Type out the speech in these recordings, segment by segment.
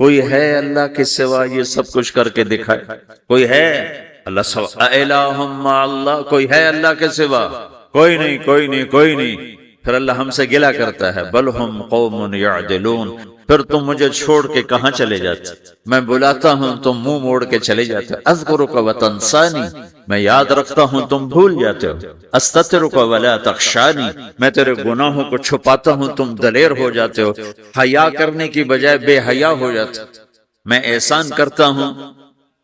کوئی ہے اللہ کے سوا یہ سب کچھ کر کے دکھائے؟ کوئی ہے؟ اللہ سوا الہ مع اللہ، کوئی ہے اللہ کے سوا؟ کوئی نہیں، کوئی نہیں، کوئی نہیں۔ پھر اللہ ہم سے گلہ کرتا ہے، بل ہم قوم یعدلون، پھر تم مجھے چھوڑ کے کہاں چلے جاتے؟ میں بلاتا ہوں تم منہ موڑ کے چلے جاتے ہو۔ اذکرک وتنسانی، میں یاد رکھتا ہوں تم بھول جاتے ہو۔ استترک ولا تخشانی، میں تیرے گناہوں کو چھپاتا ہوں تم دلیر ہو جاتے ہو، حیا کرنے کی بجائے بے حیا ہو جاتے ہو۔ میں احسان کرتا ہوں،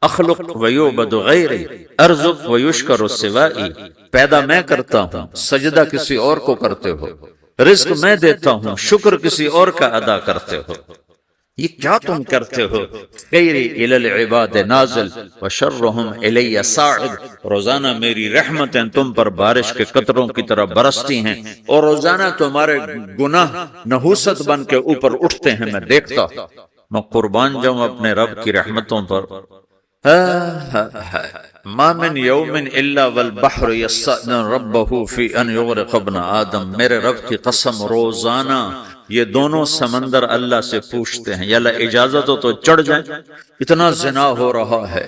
اخلق ویعبد غیری، ارزق ویشکر سوائی، پیدا میں کرتا ہوں، سجدہ کسی اور کو کرتے ہو، رزق میں دیتا ہوں، شکر کسی اور کا ادا کرتے ہو، یہ کیا تم کرتے ہو؟ خیری الی العباد نازل وشرہم الی صاعد، روزانہ میری رحمتیں تم پر بارش کے قطروں کی طرح برستی ہیں، اور روزانہ تمہارے گناہ نحوست بن کے اوپر اٹھتے ہیں، میں دیکھتا ہوں۔ میں قربان جاؤں اپنے رب کی رحمتوں پر۔ ما من یوم الا والبحر یستأذن ربہ فی ان یغرق ابن آدم، میرے رب کی قسم روزانہ یہ دونوں سمندر اللہ سے پوچھتے ہیں، یا اللہ اجازت ہو تو چڑھ جائیں، اتنا زنا ہو رہا ہے،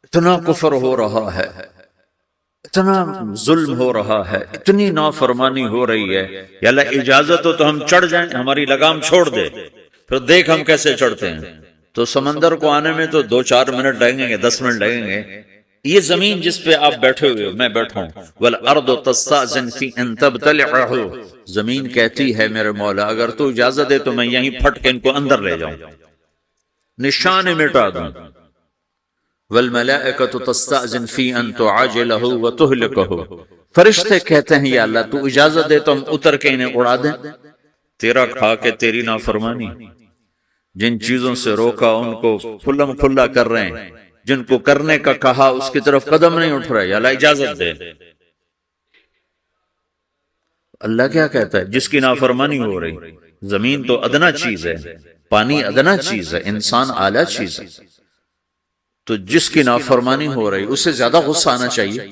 اتنا کفر ہو رہا ہے، اتنا ظلم ہو رہا ہے، اتنی نافرمانی ہو رہی ہے، یا اللہ اجازت ہو تو ہم چڑھ جائیں، ہماری لگام چھوڑ دے، پھر دیکھ ہم کیسے چڑھتے ہیں۔ تو سمندر کو آنے میں تو 2-4 منٹ لگیں گے، 10 منٹ لگیں گے۔ یہ زمین جس پہ آپ بیٹھے ہوئے ہو، میں بیٹھا ہوں، وَالْأَرْضُ تَسْتَأْذِنُ فِي أَن تَبْتَلِعَهُ، زمین کہتی ہے میرے مولا اگر تو اجازت دے تو میں یہیں پھٹ کے ان کو اندر لے جاؤں، نشان مٹا دوں۔ وَالْمَلَائِكَةُ تَسْتَأْذِنُ فِي أَن تُعَاجِلَهُ وَتُهْلِكَهُ، فرشتے کہتے ہیں یا اللہ تو اجازت دے تو ہم اتر کے انہیں اڑا دیں۔ تیرا کھا کے تیری نافرمانی، جن چیزوں سے روکا ان کو کھلم کھلا کر رہے ہیں، جن کو کرنے کا کہا اس کی طرف قدم نہیں اٹھ رہا ہے، یا اللہ اجازت دے۔ اللہ کیا کہتا ہے؟ جس کی نافرمانی ہو رہی، زمین تو ادنا چیز ہے، پانی ادنا چیز ہے، انسان اعلیٰ چیز ہے، تو جس کی نافرمانی ہو رہی اس سے زیادہ غصہ آنا چاہیے۔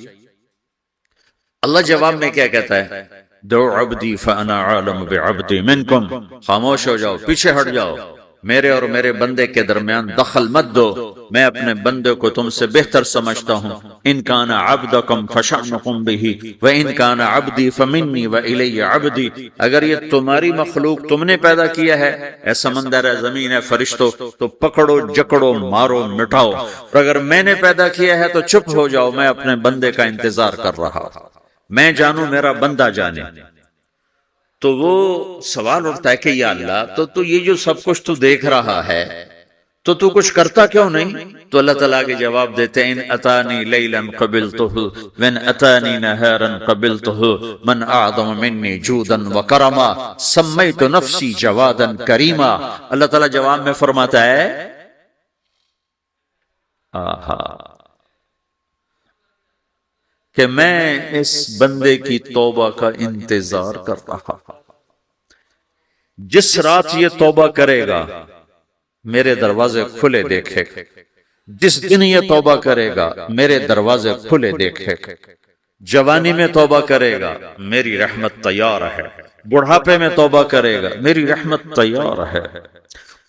اللہ جواب میں کیا کہتا ہے؟ دو عبدی فانا عالم بعبدی منکم، خاموش ہو جاؤ، پیچھے ہٹ جاؤ، میرے اور میرے بندے کے درمیان دخل مت دو، میں اپنے بندے کو تم سے بہتر سمجھتا ہوں۔ ان کان عبدکم فشأنکم بہ وان کان عبدی فمنی والی عبدی، اگر یہ تمہاری مخلوق تم نے پیدا کیا ہے، اے سمندر، اے زمین، اے فرشتوں، تو پکڑو، جکڑو، مارو، مٹاؤ، اور اگر میں نے پیدا کیا ہے تو چپ ہو جاؤ، میں اپنے بندے کا انتظار کر رہا ہوں، میں جانوں میرا بندہ جانے۔ تو وہ سوال اٹھتا ہے کہ یا اللہ تو یہ جو سب کچھ تو دیکھ رہا ہے تو کچھ کرتا کیوں نہیں؟ تو اللہ تعالیٰ کے جواب دیتے ہیں، ان اتانی لیلا قبلتہ وان اتانی نہارا قبلتہ من اعظم منی جودا وکرما سمیت نفسی جوادا کریما۔ اللہ تعالیٰ جواب میں فرماتا ہے کہ میں اس بندے کی توبہ کا انتظار کر رہا ہوں، جس رات یہ توبہ کرے گا میرے دروازے کھلے دیکھے گا، جس دن یہ توبہ کرے گا میرے دروازے کھلے دیکھے گا، جوانی میں توبہ کرے گا میری رحمت تیار ہے، بڑھاپے میں توبہ کرے گا میری رحمت تیار ہے۔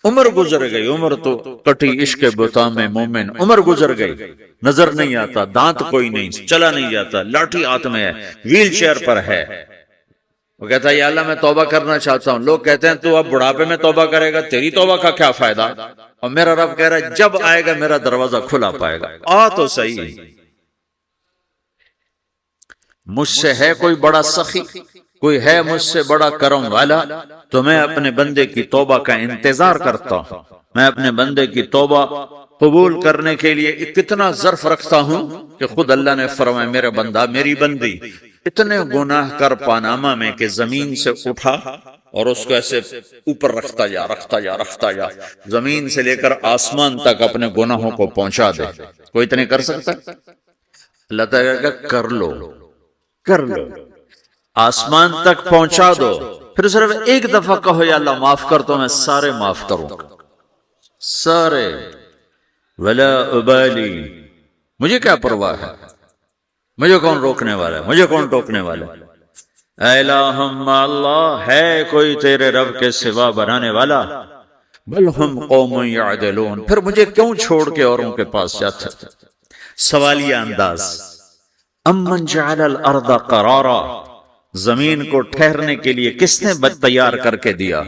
عمر گزر گئی، عمر تو کٹی عشق بتا میں مومن، عمر گزر گئی، نظر نہیں آتا، دانت کوئی نہیں، چلا نہیں جاتا، لاٹھی ہاتھ میں ہے، ویل چیئر پر ہے۔ وہ کہتا ہے یا اللہ میں توبہ کرنا چاہتا ہوں۔ لوگ کہتے ہیں تو اب بڑھاپے میں توبہ کرے گا، تیری توبہ کا کیا فائدہ؟ اور میرا رب کہہ رہا ہے جب آئے گا میرا دروازہ کھلا پائے گا، آ تو صحیح۔ مجھ سے ہے کوئی بڑا سخی، کوئی ہے مجھ سے بڑا کرم والا، تو میں اپنے بندے کی توبہ کا انتظار کرتا ہوں، میں اپنے بندے کی توبہ قبول کرنے کے لیے کتنا ظرف رکھتا ہوں کہ خود اللہ نے فرمایا میرا بندہ، میری بندی اتنے گناہ کر پاناما میں کہ زمین سے اٹھا اور اس کو ایسے اوپر رکھتا جا، زمین سے لے کر آسمان تک اپنے گناہوں کو پہنچا دے۔ کوئی اتنے کر سکتا؟ اللہ تعالیٰ کہ کر لو، آسمان تک پہنچا دو، پھر صرف ایک دفعہ کہو یا اللہ معاف کر، تو میں سارے معاف کروں گا، سارے، ولا ابالی، مجھے کیا پرواہ ہے، مجھے کون روکنے والا ہے، مجھے کون ٹوکنے والا ہے۔ اے الہم اللہ، ہے کوئی تیرے رب کے سوا بنانے والا؟ بل ہم قوم یعدلون، پھر مجھے کیوں چھوڑ کے اوروں کے پاس جاتا ہے؟ سوالیہ انداز. امن جعل الارض قرارا، زمین کو ٹھہرنے کے لیے کس نے تیار کر کے دیا؟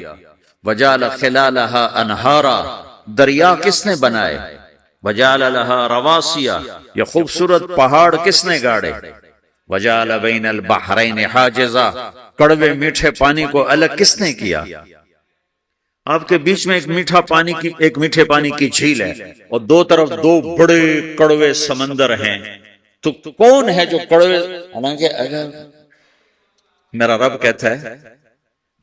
وجعل خلالہا انہارا، دریا کس نے بنائے؟ وجعل لہا رواسیا، یہ خوبصورت پہاڑ کس نے گاڑے؟ وجعل بین البحرین حاجزا، کڑوے میٹھے پانی کو الگ کس نے کیا؟ آپ کے بیچ میں ایک میٹھے پانی کی جھیل ہے اور دو طرف دو بڑے کڑوے سمندر ہیں، تو کون ہے جو کڑوے؟ حالانکہ اگر میرا رب کہتا ہے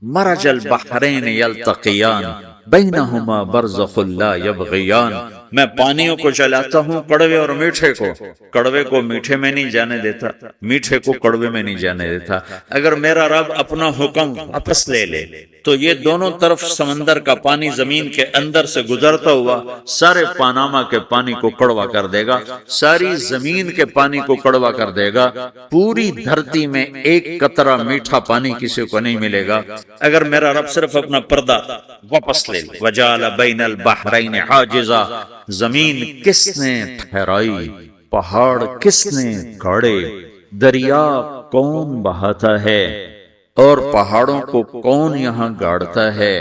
مرج البحرین یلتقیان بینہما برزخ لا یبغیان، میں پانیوں کو چلاتا ہوں، کڑوے اور میٹھے کو، کڑوے کو میٹھے میں نہیں جانے دیتا، میٹھے کو کڑوے میں نہیں جانے دیتا. اگر میرا رب اپنا حکم واپس لے لے تو یہ دونوں طرف سمندر کا پانی زمین کے اندر سے گزرتا ہوا سارے پاناما کے پانی کو کڑوا کر دے گا، ساری زمین کے پانی کو کڑوا کر دے گا، پوری دھرتی میں ایک قطرہ میٹھا پانی کسی کو نہیں ملے گا اگر میرا رب صرف اپنا پردہ واپس لے لے. وجعل بین البحرین حاجزا، زمین کس نے ٹھہرائی، پہاڑ کس نے گاڑے، دریا کون بہاتا ہے اور پہاڑوں کو کون یہاں گاڑتا ہے؟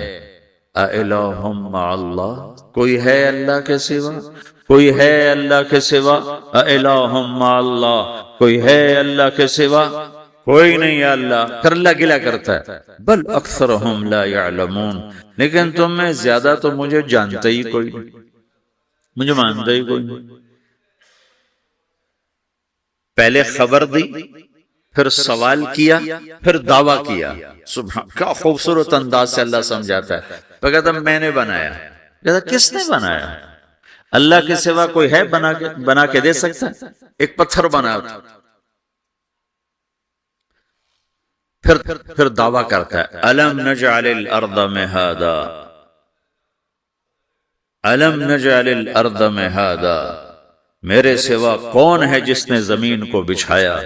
اِلٰہٌ مع اللہ، کوئی ہے اللہ کے سوا؟ کوئی ہے اللہ کے سوا؟ اِلٰہٌ مع اللہ، کوئی ہے اللہ کے سوا؟ کوئی نہیں ہے اللہ. پھر اللہ گلہ کرتا ہے بل اکثرہم لا یعلمون، لیکن تم میں زیادہ تو مجھے جانتا ہی کوئی نہیں، مجھے مانتا ہی کوئی نہیں. پہلے خبر دی، پھر سوال کیا، پھر دعویٰ کیا. سبحان، کیا خوبصورت انداز سے اللہ سمجھاتا ہے. پھر کہتا میں نے بنایا. کہتا کس نے بنایا؟ اللہ کے سوا کوئی ہے بنا کے دے سکتا ہے؟ ایک پتھر بنا تھا. پھر دعویٰ کرتا ہے الم نجعل الارض مہادا، الم نجعل الارض مہادا، میرے سوا کون ہے جس نے زمین کو بچھایا؟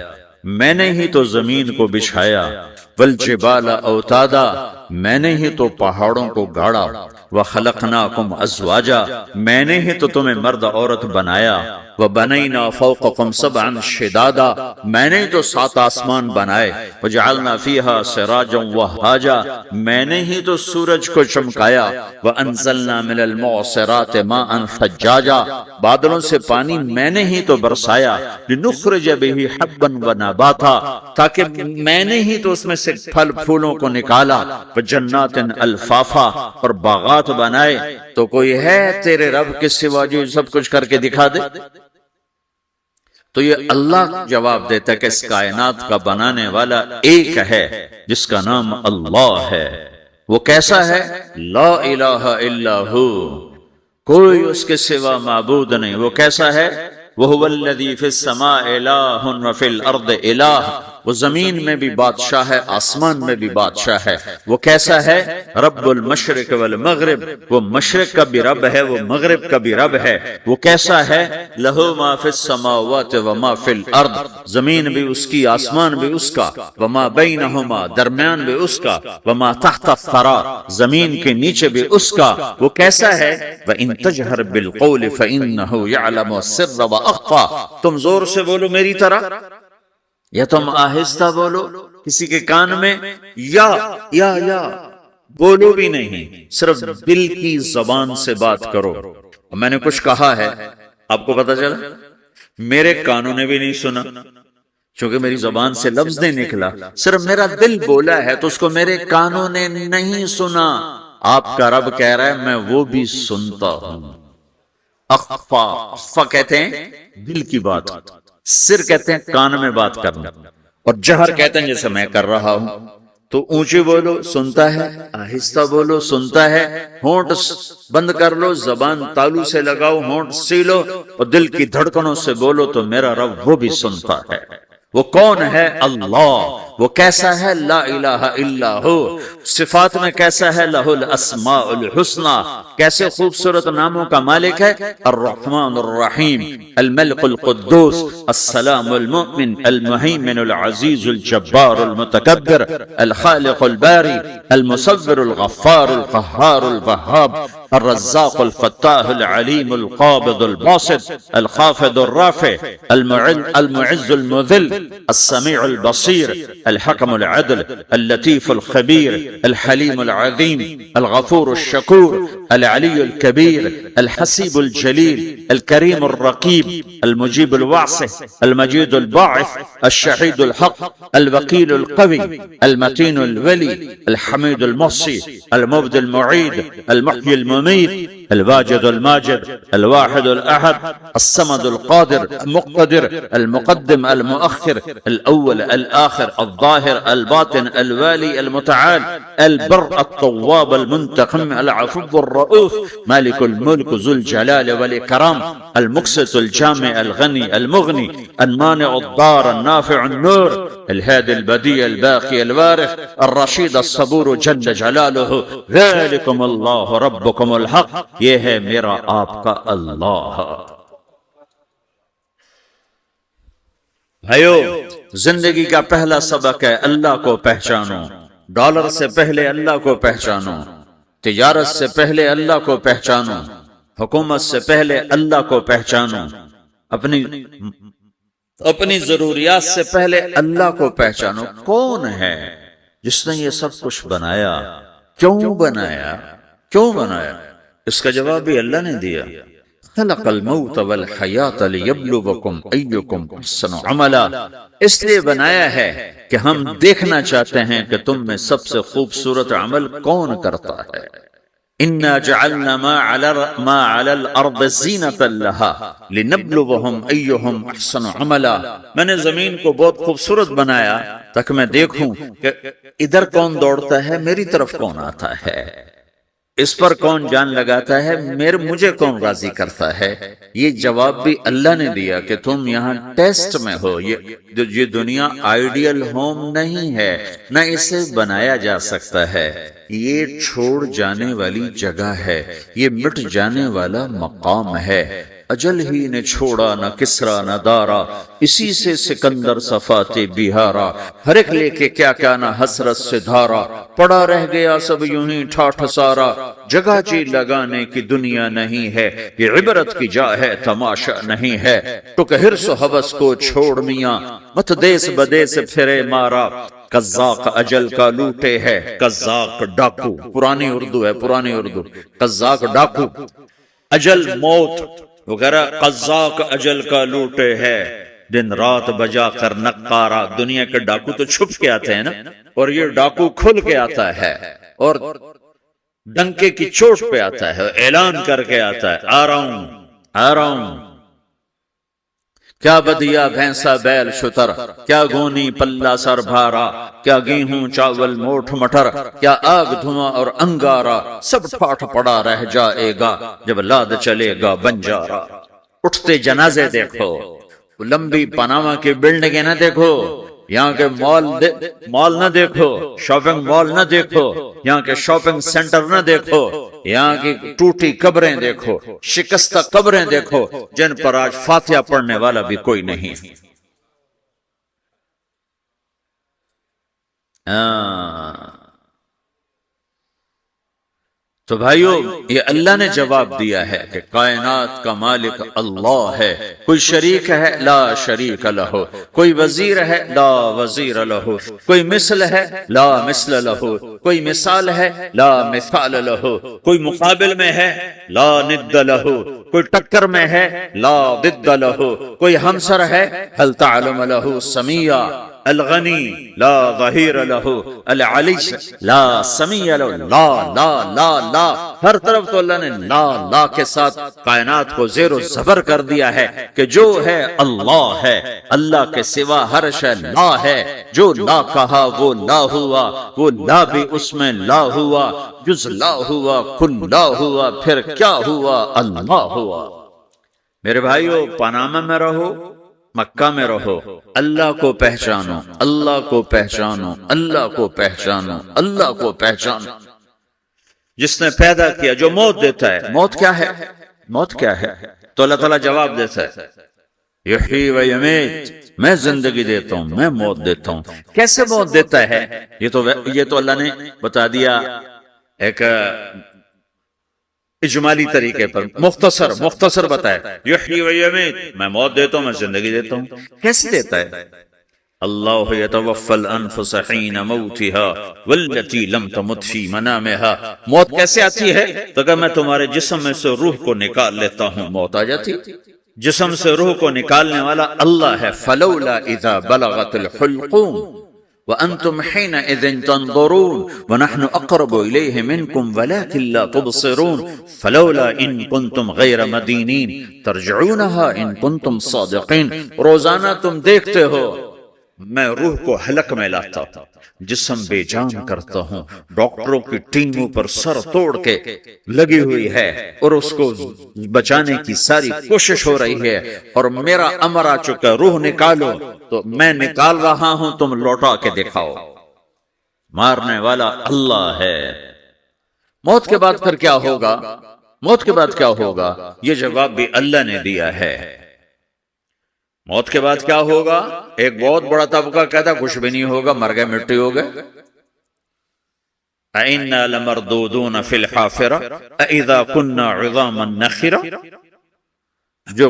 میں نے ہی تو زمین کو بچھایا. والجبال اوتادا، میں نے ہی تو پہاڑوں کو گاڑا. وخلقناکم ازواجا، میں نے ہی تو تمہیں مرد عورت بنایا. وبنینا فوقکم سبعا شدادا، میں نے تو 7 آسمان بنائے. وجعلنا فیہا سراجا وہاجا، میں نے ہی تو سورج کو چمکایا. وانزلنا من المعصرات ماء ثجاجا، بادلوں سے پانی میں نے ہی تو برسایا. لنخرج به حبا ونباتا، تاکہ میں نے ہی تو اس میں سے پھل پھولوں کو نکالا. وجنات الفافا، اور باغات بنائے. تو کوئی ہے تیرے رب کے سوا جو سب کچھ کر کے دکھا دے؟ تو یہ اللہ جواب دیتا ہے کہ اس کائنات کا بنانے والا ایک ہے جس کا نام اللہ ہے. وہ کیسا ہے؟ لا الہ الا ہو، کوئی اس کے سوا معبود نہیں. وہ کیسا ہے؟ وَهُوَ الَّذِي فِي السَّمَاءِ إِلَٰهٌ وَفِي الْأَرْضِ إِلَٰهٌ، وہ زمین میں بھی بادشاہ ہے، آسمان میں بھی بادشاہ ہے. وہ کیسا ہے؟ رب المشرق والمغرب، وہ مشرق کا بھی رب ہے، وہ مغرب کا بھی رب ہے. وہ کیسا ہے؟ لَهُ مَا فِي السَّمَاوَاتِ وَمَا فِي الْأَرْضِ، زمین بھی اس کی، آسمان بھی اس کا. وَمَا بَيْنَهُمَا، درمیان بھی اس کا. وَمَا تَحْتَ الثَّرَىٰ، زمین کے نیچے بھی اس کا. وہ کیسا ہے؟ وَإِن تَجْهَرْ بِالْقَوْلِ فَإِنَّهُ يَعْلَمُ السِّرَّ وَأَخْفَىٰ، تم زور سے بولو میری طرح یا تم آہستہ بولو کسی کے کان میں، یا بولو بھی نہیں، صرف دل کی زبان سے بات کرو. میں نے کچھ کہا ہے، آپ کو پتا چلا؟ میرے کانوں نے بھی نہیں سنا چونکہ میری زبان سے لفظ نہیں نکلا، صرف میرا دل بولا ہے تو اس کو میرے کانوں نے نہیں سنا. آپ کا رب کہہ رہا ہے میں وہ بھی سنتا ہوں. اخفا کہتے ہیں دل کی بات، سر کہتے ہیں کان میں بات کرنا، اور جہر کہتے ہیں جیسے میں کر رہا ہوں. تو اونچی بولو سنتا ہے، آہستہ بولو سنتا ہے. ہونٹ بند کر لو، زبان تالو سے لگاؤ، ہونٹ سیلو اور دل کی دھڑکنوں سے بولو تو میرا رب وہ بھی سنتا ہے. وہ کون ہے؟ اللہ. وہ کیسا ہے؟ لا الہ الا ہو. صفات میں کیسا ہے؟ لہ الاسماء الحسنى، کیسے خوبصورت ناموں کا مالک ہے؟ الرحمن الرحیم، الملک القدوس، السلام المؤمن، المہیمن العزیز الجبار المتکبر، الخالق الباری، المصور الغفار القہار الوہاب، الرزاق الفتاح العلیم القابض الباسط، الخافض الرافع، المعز المذل، السميع البصير، الحكم العدل، اللطيف الخبير، الحليم العظيم، الغفور الشكور، العلي الكبير، الحسيب الجليل، الكريم الرقيب، المجيب الواسع، المجيد الباعث، الشهيد الحق، الوكيل القوي، المتين الولي، الحميد المحصي، المبدي المعيد، المحيي المميت، الواجد الماجد، الواحد الأحد، الصمد القادر المقتدر، المقدم المؤخر، الأول الآخر، الظاهر الباطن، الوالي المتعال، البر الطواب المنتقم، العفو الرؤوف، مالك الملك ذو الجلال والإكرام، المقسط الجامع الغني المغني، المانع الضار النافع النور، الهادي البديع الباقي الوارث، الرشيد الصبور جل جلاله، ذلكم الله ربكم الحق. یہ ہے میرا آپ کا اللہ. بھائیو، زندگی کا پہلا سبق ہے اللہ کو پہچانو. ڈالر سے پہلے اللہ کو پہچانو، تجارت سے پہلے اللہ کو پہچانو، حکومت سے پہلے اللہ کو پہچانو، اپنی ضروریات سے پہلے اللہ کو پہچانو. کون ہے جس نے یہ سب کچھ بنایا؟ کیوں بنایا؟ کیوں بنایا؟ اس کا جواب بھی اللہ نے دیا. خلق الموت والحیات لیبلوکم ایکم احسن عملا. اس لیے بنایا ہے کہ ہم دیکھنا چاہتے ہیں کہ تم میں سب سے خوبصورت عمل کون کرتا ہے. انا جعلنا ما علی الارض زینۃ لها لنبلوہم ایہم احسن عملا. میں نے زمین کو بہت خوبصورت بنایا تاکہ میں دیکھوں کہ ادھر کون دوڑتا ہے، میری طرف کون آتا ہے، اس پر کون جان لگاتا ہے، مجھے کون راضی کرتا ہے. یہ جواب بھی اللہ نے دیا کہ تم یہاں ٹیسٹ میں ہو. یہ دنیا آئیڈیل ہوم نہیں ہے، نہ اسے بنایا جا سکتا ہے. یہ چھوڑ جانے والی جگہ ہے، یہ مٹ جانے والا مقام ہے. اجل ہی نے چھوڑا نہ کسرا نہ دارا، اسی سے سکندر صفات بہارا. ہر ایک لے کے کیا کیا نہ حسرت سے دھارا، پڑا رہ گیا سب یوں ہی ٹھاٹھ سارا. جگہ جی لگانے کی دنیا نہیں ہے، یہ عبرت کی جا ہے تماشا نہیں ہے. تو کہ حرص و حوث کو چھوڑ میاں، مت دیس بدیس پھرے مارا. قزاق اجل کا لوٹے ہے، قزاق ڈاکو. پرانی اردو ہے، پرانی اردو. قزاق ڈاکو، اجل موت وغیرہ. قزاق اجل کا لوٹے ہے، دن رات بجا کر نقارا. دنیا کے ڈاکو تو چھپ کے آتے ہیں نا، اور یہ ڈاکو کھل کے آتا ہے اور ڈنکے کی چوٹ پہ آتا ہے، اعلان کر کے آتا ہے آ رہا ہوں آ رہا ہوں. کیا بدیا بھینسا بیل شتر، کیا گونی پلہ سر بھارا، کیا گیہوں چاول موٹھ مٹر، کیا آگ دھواں اور انگارا. سب ٹھاٹھ پڑا رہ جائے گا جب لاد چلے گا بنجارا. اٹھتے جنازے دیکھو، لمبی پاناما کی بلڈنگیں نہ دیکھو، یہاں کے مال نہ دیکھو، شاپنگ مال نہ دیکھو، یہاں کے شاپنگ سینٹر نہ دیکھو، یہاں کی ٹوٹی قبریں دیکھو، شکستہ قبریں دیکھو جن پر آج فاتحہ پڑھنے والا بھی کوئی نہیں. تو بھائیو، یہ اللہ نے جواب دیا ہے کہ کائنات کا مالک اللہ ہے. کوئی شریک ہے؟ لا شریک لہ. کوئی وزیر ہے؟ لا وزیر لہ. کوئی مثل ہے؟ لا مثل لہ. کوئی مثال ہے؟ لا مثال لہ. کوئی مقابل میں ہے؟ لا ند لہ. کوئی ٹکر میں ہے؟ لا ضد لہ. کوئی ہمسر ہے؟ هل تعلم لہ سمیہ. الغنی لا ظہیر لہ، العلی لا سمیع لہ. لا لا لا لا، ہر طرف تو اللہ نے لا لا کے ساتھ کائنات کو زیر و زبر کر دیا ہے کہ جو ہے اللہ ہے، اللہ کے سوا ہر شے لا ہے. جو لا کہا وہ لا ہوا، وہ لا بھی اس میں لا ہوا. جز لا ہوا کل لا ہوا، پھر کیا ہوا؟ اللہ ہوا. میرے بھائیو، پاناما میں رہو، مکہ میں رہو، اللہ کو پہچانو، اللہ کو پہچانو، اللہ کو پہچانو، اللہ کو پہچانو۔ جس نے پیدا کیا، جو موت دیتا ہے، موت کیا ہے؟ موت کیا ہے؟ تو اللہ تعالیٰ جواب دیتا ہے یحیی و یمیت، میں زندگی دیتا ہوں، میں موت دیتا ہوں۔ کیسے موت دیتا ہے؟ یہ تو اللہ نے بتا دیا ایک اجمالی طریقے پر، مختصر بتایا یحیی و یمیت، میں موت دیتا ہوں، میں زندگی دیتا ہوں۔ کیسے دیتا ہے؟ اللہ یتوفی الانفس حین موتها والتی لم تمت فی منامها۔ موت کیسے آتی ہے؟ تو کہ میں تمہارے جسم میں سے روح کو نکال لیتا ہوں، موت آ جاتی۔ جسم سے روح کو نکالنے والا اللہ ہے۔ فلولا اذا بلغت الحلقوم وانتم حينئذ تنظرون ونحن اقرب اليه منكم ولكن لا تبصرون فلولا ان كنتم غير مدينين ترجعونها ان كنتم صادقين۔ روزانہ تم دیکھتے ہو میں روح کو حلق میں لاتا ہوں، جسم بے جان کرتا ہوں، ڈاکٹروں کی ٹیموں پر سر توڑ کے لگی ہوئی ہے اور اس کو بچانے کی ساری کوشش ہو رہی ہے، اور میرا امر آ چکا، روح نکالو، تو میں نکال رہا ہوں، تم لوٹا کے دکھاؤ۔ مارنے والا اللہ ہے۔ موت کے بعد پھر کیا ہوگا؟ موت کے بعد کیا ہوگا؟ یہ جواب بھی اللہ نے دیا ہے۔ موت کے بعد کیا ہوگا؟ ایک بہت بڑا طبقہ کہتا کچھ بھی نہیں ہوگا، مر گئے، مٹی ہو گئے۔ اِنَّا لَمَرْدُودُونَ فِي الْحَافِرَةِ اَإِذَا كُنَّا عِظَامًا نَخِرَةً۔ جو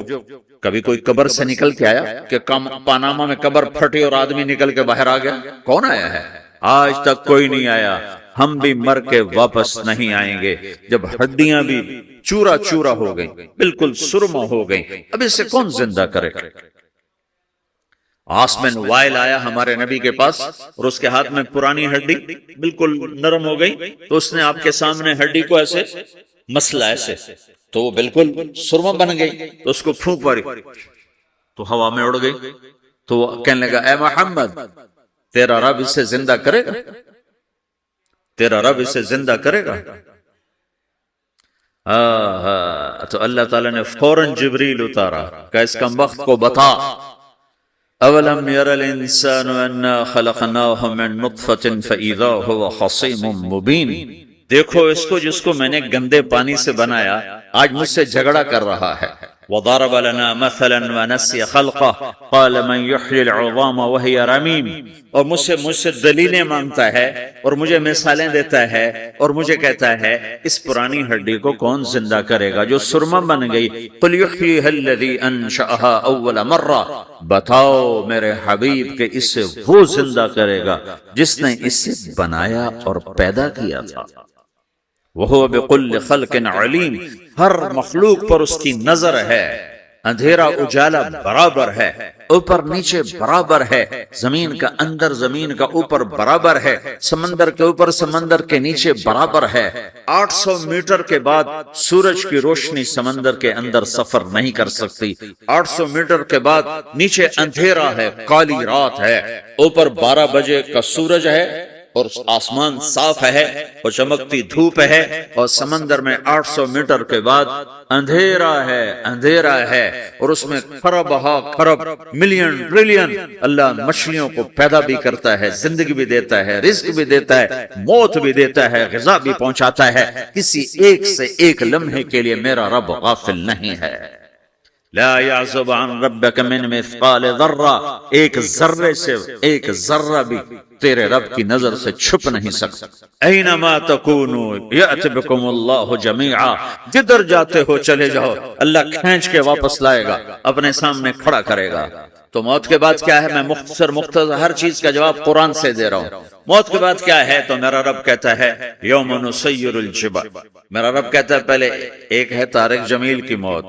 کبھی کوئی قبر سے نکل کے آیا کہ پاناما میں قبر پھٹی اور آدمی نکل کے باہر آ گیا؟ کون آیا ہے؟ آج تک کوئی نہیں آیا۔ ہم بھی مر کے واپس نہیں آئیں گے۔ جب ہڈیاں بھی چورا چورا ہو گئیں، بالکل سرما ہو گئیں، اب اسے کون زندہ کرے؟ آسمن وائل آیا ہمارے نبی کے پاس اور اس کے ہاتھ میں پرانی ہڈی بالکل نرم ہو گئی، تو اس نے آپ کے سامنے ہڈی کو ایسے مسلا، ایسے، تو وہ بالکل سرما بن گئی، تو اس کو پھونک ماری تو ہوا میں اڑ گئی۔ تو وہ کہنے لگا اے محمد، تیرا رب اسے زندہ کرے گا؟ تیرا رب اسے زندہ کرے گا؟ تو اللہ تعالیٰ نے فوراً جبریل اتارا کہ اس کمبخت کو بتا، اولم یر الانسان انا خلقناہ من نطفة فاذا هو خصیم مبین۔ دیکھو اس کو، جس کو میں نے گندے پانی سے بنایا، آج مجھ سے جھگڑا کر رہا ہے۔ وضرب لنا مثلا ونسي خلقه قال من يحيي العظام وهي رميم۔ اور مجھ سے دلیلیں مانگتا ہے اور مجھے مثالیں دیتا ہے اور مجھے کہتا ہے اس پرانی ہڈی کو کون زندہ کرے گا جو سرما بن گئی؟ قل يحييها الذي انشأها اول مرة۔ بتاؤ میرے حبیب کہ اسے وہ زندہ کرے گا جس نے اسے بنایا اور پیدا کیا تھا۔ وَهُوَ بِكُلِّ خَلْقٍ عَلِيمٍ۔ ہر مخلوق پر اس کی نظر ہے۔ اندھیرا اجالا برابر ہے، اوپر نیچے برابر ہے، زمین کا اندر زمین کا اوپر برابر ہے، سمندر کے اوپر سمندر کے نیچے برابر ہے۔ 800 میٹر کے بعد سورج کی روشنی سمندر کے اندر سفر نہیں کر سکتی۔ 800 میٹر کے بعد نیچے اندھیرا ہے، کالی رات ہے، اوپر 12 بجے کا سورج ہے اور آسمان صاف ہے اور چمکتی دھوپ ہے، اور سمندر میں 800 میٹر کے بعد اندھیرا ہے اور اس میں خرب ملین ٹریلین اللہ مچھلیوں کو پیدا بھی کرتا ہے، زندگی بھی دیتا ہے، رزق بھی دیتا ہے، موت بھی دیتا ہے، غذا بھی پہنچاتا ہے۔ کسی ایک سے ایک لمحے کے لیے میرا رب غافل نہیں ہے۔ لا يعزب عن ربك من مثقال ذرہ، ایک ذرے سے ایک ذرہ بھی تیرے رب کی نظر سے چھپ نہیں سکتا۔ اینما تکونوا یأت بکم اللہ جمیعا، جدھر جاتے ہو چلے جاؤ، اللہ کھینچ کے واپس لائے گا، اپنے سامنے کھڑا کرے گا۔ تو موت کے بعد کیا ہے؟ میں مختصر ہر چیز کا جواب قرآن سے دے رہا ہوں۔ موت کے بعد کیا ہے؟ تو میرا رب کہتا ہے یوم نسیر الجبال۔ میرا رب کہتا ہے پہلے ایک ہے طارق جمیل کی موت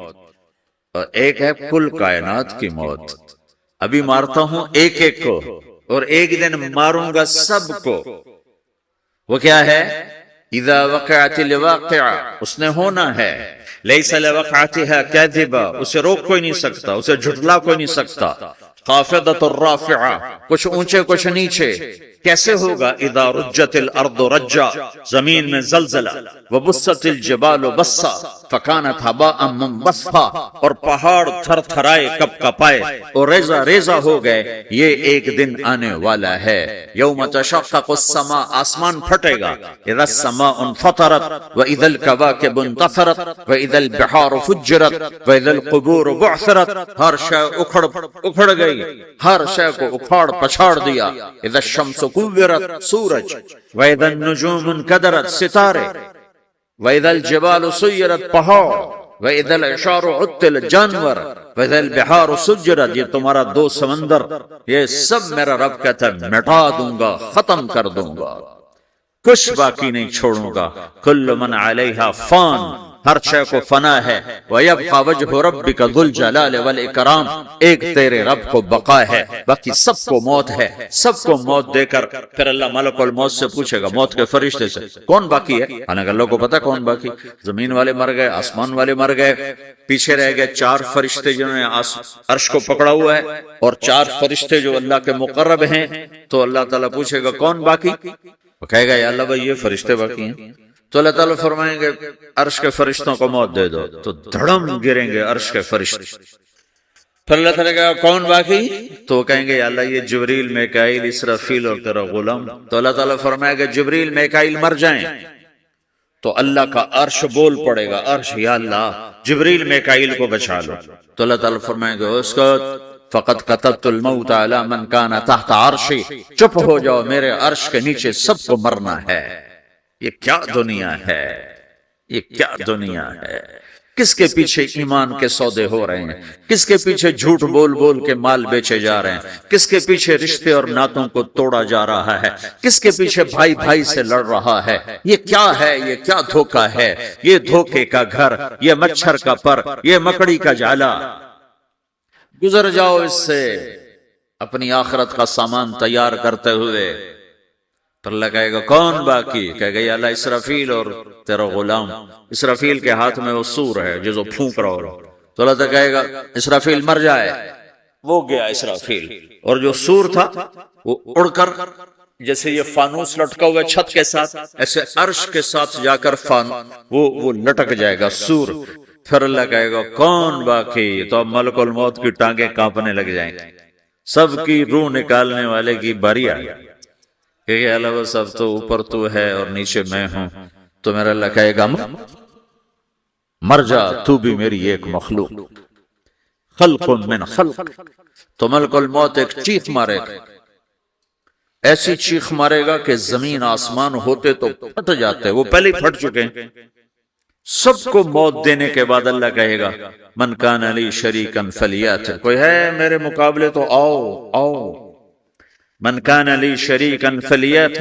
اور ایک ہے کل کائنات کی موت۔ ابھی مارتا ہوں ایک ایک کو اور ایک دن ماروں گا سب کو۔ وہ کیا ہے؟ اذا وقعت الواقعہ، اس نے ہونا ہے۔ لیس لوقعتها کاذبہ، اسے روک کوئی نہیں سکتا، اسے جھٹلا کوئی نہیں سکتا۔ خافضۃ الرافعہ، کچھ اونچے کچھ نیچے۔ کیسے ہوگا؟ اذا رجت الارض رجا، زمین میں زلزلہ، وبست الجبال بسا فکانت هباء منبثا، اور پہاڑ تھر تھرائے کپ کپائے اور ریزہ ریزہ ہو گئے. یہ ایک دن آنے والا ہے. یوم تشقق السماء، آسمان پھٹے گا. اذا السماء انفطرت واذا الكواكب انتثرت واذا البحار فجرت واذا القبور بعثرت، ہر شے اکھڑ گئی، ہر شے کو اکھاڑ پچھاڑ دیا. اذا الشمس کورت، سورج. واذا النجوم انکدرت، ستارے. واذا الجبال سیرت، پہاڑ. واذا العشار عطلت، جانور. واذا البحار سجرت، یہ تمہارا دو سمندر، یہ سب میرا رب کہتا ہے مٹا دوں گا، ختم کر دوں گا، کچھ باقی نہیں چھوڑوں گا. کل من علیہا فان، ہر شے کو فنا ہے. وَيَبْقَى وَجْهُ رَبِّكَ ذُو الْجَلَالِ وَالْإِكْرَامِ، ایک تیرے رب کو بقا ہے، باقی سب کو موت ہے. سب کو موت دے کر پھر اللہ ملک الموت سے پوچھے گا، موت کے فرشتے سے، کون باقی ہے؟ حالانکہ اللہ کو پتا کون باقی. زمین والے مر گئے، آسمان والے مر گئے، پیچھے رہ گئے 4 فرشتے جنہوں نے عرش کو پکڑا ہوا ہے، اور 4 فرشتے جو اللہ کے مقرب ہیں. تو اللہ تعالیٰ پوچھے گا کون باقی؟ وہ کہے گا یا اللہ بھائی یہ فرشتے باقی ہیں. تو اللہ تعالیٰ فرمائیں گے عرش کے فرشتوں کو موت دے دو، تو دھڑم گریں گے عرش کے فرشتے. پھر اللہ تعالیٰ کہا کون باقی؟ تو وہ کہیں گے یا اللہ یہ جبریل، میکائیل، اسرافیل اور تیرا غلام. تو اللہ تعالیٰ فرمائے گا جبریل میکائیل مر جائیں تو اللہ کا عرش بول پڑے گا، عرش یا اللہ جبریل میکائیل کو بچا لو. تو اللہ تعالیٰ فرمائیں گے اسکت فقط كتبت الموت على من كان تحت عرشی، چپ ہو جاؤ، میرے عرش کے نیچے سب کو مرنا ہے. یہ کیا دنیا ہے، یہ کیا دنیا ہے. کس کے پیچھے ایمان کے سودے ہو رہے ہیں، کس کے پیچھے جھوٹ بول بول کے مال بیچے جا رہے ہیں، کس کے پیچھے رشتے اور ناتوں کو توڑا جا رہا ہے، کس کے پیچھے بھائی بھائی سے لڑ رہا ہے. یہ کیا ہے، یہ کیا دھوکہ ہے، یہ دھوکے کا گھر، یہ مچھر کا پر، یہ مکڑی کا جالا. گزر جاؤ اس سے اپنی آخرت کا سامان تیار کرتے ہوئے. تو اللہ کہے گا کون باقی؟ کہے گا یا اللہ اسرافیل اور تیرا غلام. اسرافیل کے ہاتھ میں وہ سور ہے جو پھونک رہا ہو. تو اللہ تعالیٰ کہے گا اسرافیل مر جائے. وہ گیا اسرافیل، اور جو سور تھا وہ اڑ کر جیسے یہ فانوس لٹکا ہوا چھت کے ساتھ، ایسے عرش کے ساتھ جا کر وہ لٹک جائے گا سور. پھر اللہ کہے گا کون باقی؟ تو اب ملک الموت کی ٹانگیں کانپنے لگ جائیں گے. سب کی روح نکالنے والے کی باری آ گئی کہ اللہ سب تو اوپر تو ہے اور نیچے میں ہوں. تو میرا اللہ کہے گا مر جا، تو بھی میری ایک مخلوق، خلق من خلق. تو ملک الموت ایک چیخ مارے گا، ایسی چیخ مارے گا کہ زمین آسمان ہوتے تو پھٹ جاتے، وہ پہلے ہی پھٹ چکے ہیں. سب کو موت دینے کے بعد اللہ کہے گا من کان لی شریکا فلیات، کوئی ہے میرے مقابلے تو آؤ آؤ. من کان لی شریکا فلیات،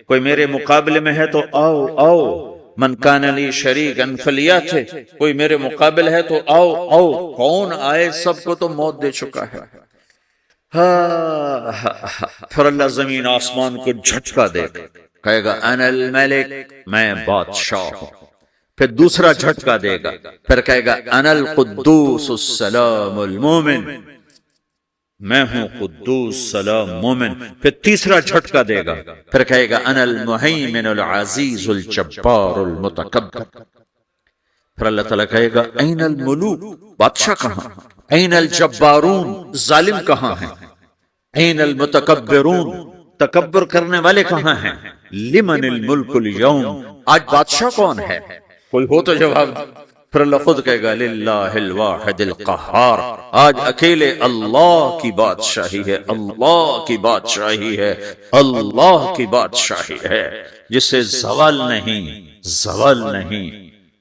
کوئی میرے مقابلے میں ہے تو آؤ آؤ. من کان لی شریکا فلیات، کوئی میرے مقابل ہے تو آؤ آؤ. کون آئے؟ سب کو تو موت دے چکا ہے. پھر اللہ زمین آسمان کو جھٹکا دے گا، کہے گا انا الملک، میں بادشاہ ہوں. پھر دوسرا جھٹکا دے گا، پھر کہے گا انا القدوس السلام المومن، میں ہوں قدوس سلام مومن. پھر تیسرا جھٹکا دے گا، پھر کہے گا انا المہیمن العزیز الجبار المتکبر. پھر اللہ تعالیٰ کہے گا این الملوک، بادشاہ کہاں؟ این الجبارون، ظالم کہاں ہیں؟ این المتکبرون، تکبر کرنے والے کہاں ہیں؟ لمن الملک اليوم، آج بادشاہ کون ہے؟ کوئی ہو تو جواب. پھر اللہ خود کہے گا للہ الواحد القہار، آج اکیلے اللہ کی بادشاہی ہے، اللہ کی بادشاہی ہے، اللہ کی بادشاہی ہے جس سے زوال نہیں، زوال نہیں.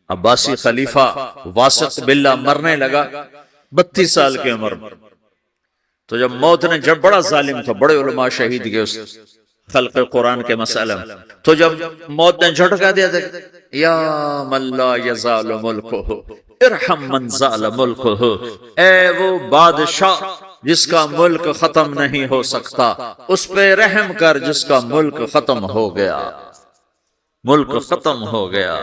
عباسی خلیفہ واسط باللہ مرنے لگا 32 سال کی عمر میں. تو جب موت نے، جب بڑا ظالم تھا، بڑے علماء شہید گئے اس خلق قرآن کے مسئلہ میں، تو جب موت نے جھٹکا دیا تھا یا من لا یزال ملکہ ارحم من زال ملکہ، اے وہ بادشاہ جس کا ملک ختم نہیں ہو سکتا، اس پہ رحم کر جس کا ملک ختم ہو گیا، ملک ختم ہو گیا.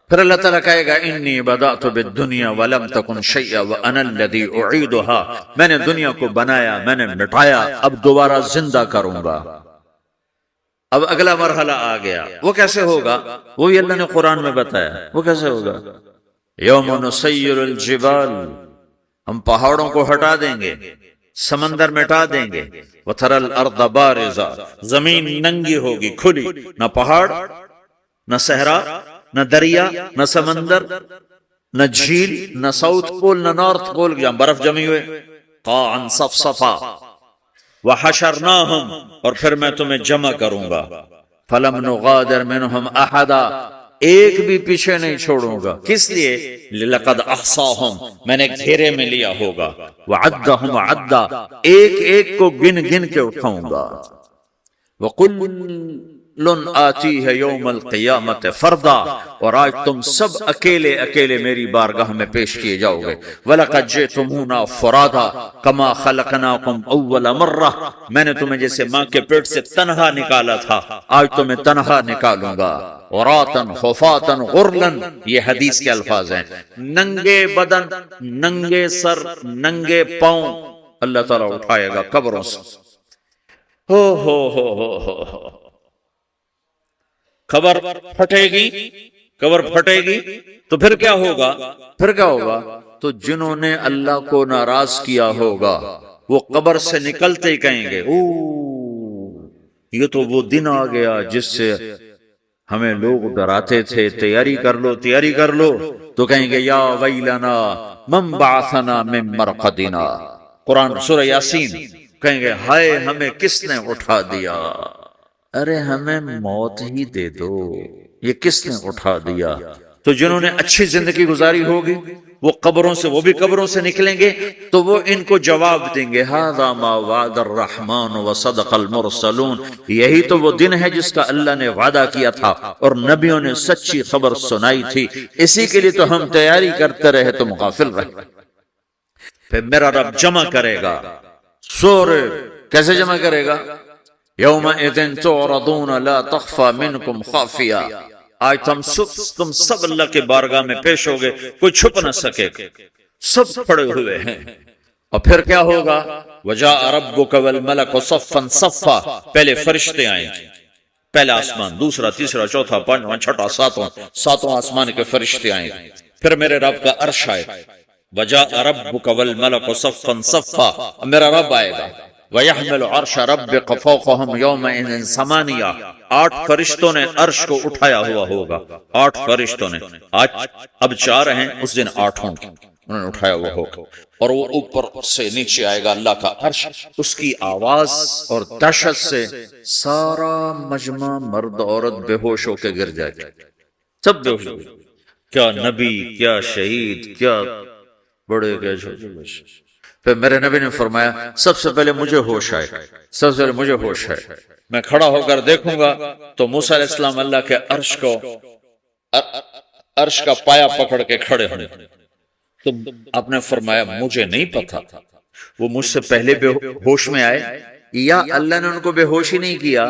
پھر اللہ تعالیٰ کہے گا انی بدأت بالدنیا ولم تکن شیئا وانا الذی اعیدها، میں نے دنیا کو بنایا، میں نے مٹایا، اب دوبارہ زندہ کروں گا. اب اگلا مرحلہ آ گیا، وہ کیسے ہوگا؟ وہی اللہ نے قرآن میں بتایا، وہ کیسے ہوگا؟ یوم نسیر الجبال، ہم پہاڑوں کو ہٹا دیں گے، سمندر مٹا دیں گے، وتری الارض بارزا، زمین ننگی ہوگی، کھلی، نہ پہاڑ، نہ صحرا، نہ دریا، نہ سمندر، نہ جھیل، نہ ساؤتھ پول، نہ نارتھ پول جہاں برف جمی ہوئے، قاعا صفصفا، وحشرناہم، اور پھر میں تمہیں جمع کروں گا، فلم نغادر منہم احدا، ایک بھی پیچھے نہیں چھوڑوں گا، کس لیے؟ لقد احصاہم، میں نے گھیرے میں لیا ہوگا، وعدہم عدا، ایک ایک کو گن گن کے اٹھاؤں گا، وَقُلٌّ آتیہ یوم القیامت فردا، اور آج تم سب اکیلے اکیلے میری بارگاہ میں پیش کیے جاؤ گے، وَلَقَدْ جِئْتُمُونَا فُرَادَا كَمَا خَلَقْنَاكُمْ أَوَّلَ مَرَّةٍ، میں نے تمہیں جیسے ماں کے پیٹ سے تنہا نکالا تھا، آج تمہیں تنہا نکالوں گا، عُرَاةً خُفَاةً غُرْلًا، یہ حدیث کے الفاظ ہیں، ننگے بدن، ننگے سر، ننگے پاؤں اللہ تعالیٰ اٹھائے گا قبروں سے، ہو خبر پھٹے گی، قبر پھٹے گی تو پھر کیا ہوگا؟ پھر کیا ہوگا؟ تو جنہوں نے اللہ کو ناراض کیا ہوگا وہ قبر سے نکلتے ہی کہیں گے، یہ تو وہ دن آ گیا جس سے ہمیں لوگ ڈراتے تھے، تیاری کر لو تیاری کر لو، تو کہیں گے یا ویلنا من بعثنا من مرقدنا، قرآن سورہ یاسین، کہیں گے ہائے ہمیں کس نے اٹھا دیا، ارے ہمیں موت ہی دے دو، یہ کس نے اٹھا دیا؟ تو جنہوں نے اچھی زندگی گزاری ہوگی وہ قبروں سے، وہ بھی قبروں سے نکلیں گے تو وہ ان کو جواب دیں گے، ھذا ما وعد الرحمن وصدق المرسلون، یہی تو وہ دن ہے جس کا اللہ نے وعدہ کیا تھا اور نبیوں نے سچی خبر سنائی تھی، اسی کے لیے تو ہم تیاری کرتے رہے، تم غافل رہے۔ پھر میرا رب جمع کرے گا، سورے کیسے جمع کرے گا؟ یومئذ تعرضون لا تخفى منکم خافیہ، آج تم سب اللہ کے بارگاہ میں پیش ہوگے، کوئی چھپ نہ سکے، سب پڑے ہوئے ہیں، اور پھر کیا ہوگا؟ وجاء ربک والملک صفا صفا، پہلے فرشتے آئیں گے، پہلا آسمان، دوسرا، تیسرا، چوتھا، پانچواں، چھٹا، ساتواں آسمان کے فرشتے آئیں گے، پھر میرے رب کا عرش آئے گا، وجاء ربک والملک صفا صفا، میرا رب آئے گا، وَيَحْمِلُ عَرْشَ رَبِّكَ فَوْقَهُمْ يَوْمَئِذٍ ثَمَانِيَةٌ، 8 فرشتوں نے عرش کو اٹھایا ہوا ہوگا، 8 فرشتوں نے، آج اب 4 ہیں، اس دن 8 ہوں گے، انہوں نے اٹھایا ہوا ہوگا، اور وہ اوپر سے نیچے آئے گا اللہ کا عرش، اس کی آواز اور دہشت سے سارا مجمع مرد عورت بے ہوش ہو کے گر جائے گا، سب بے ہوش ہو گئے، کیا نبی، کیا شہید، کیا بڑے، کیا چھوٹے۔ پھر میرے نبی نے فرمایا سب سے پہلے مجھے ہوش آئے، سب سے پہلے مجھے ہوش ہے، میں کھڑا ہو کر دیکھوں گا تو موسیٰ علیہ السلام اللہ کے عرش کا پایا پکڑ کے کھڑے ہونے، تو آپ نے فرمایا مجھے نہیں پتا تھا، وہ مجھ سے پہلے بے ہوش میں آئے یا اللہ نے ان کو بے ہوشی نہیں کیا،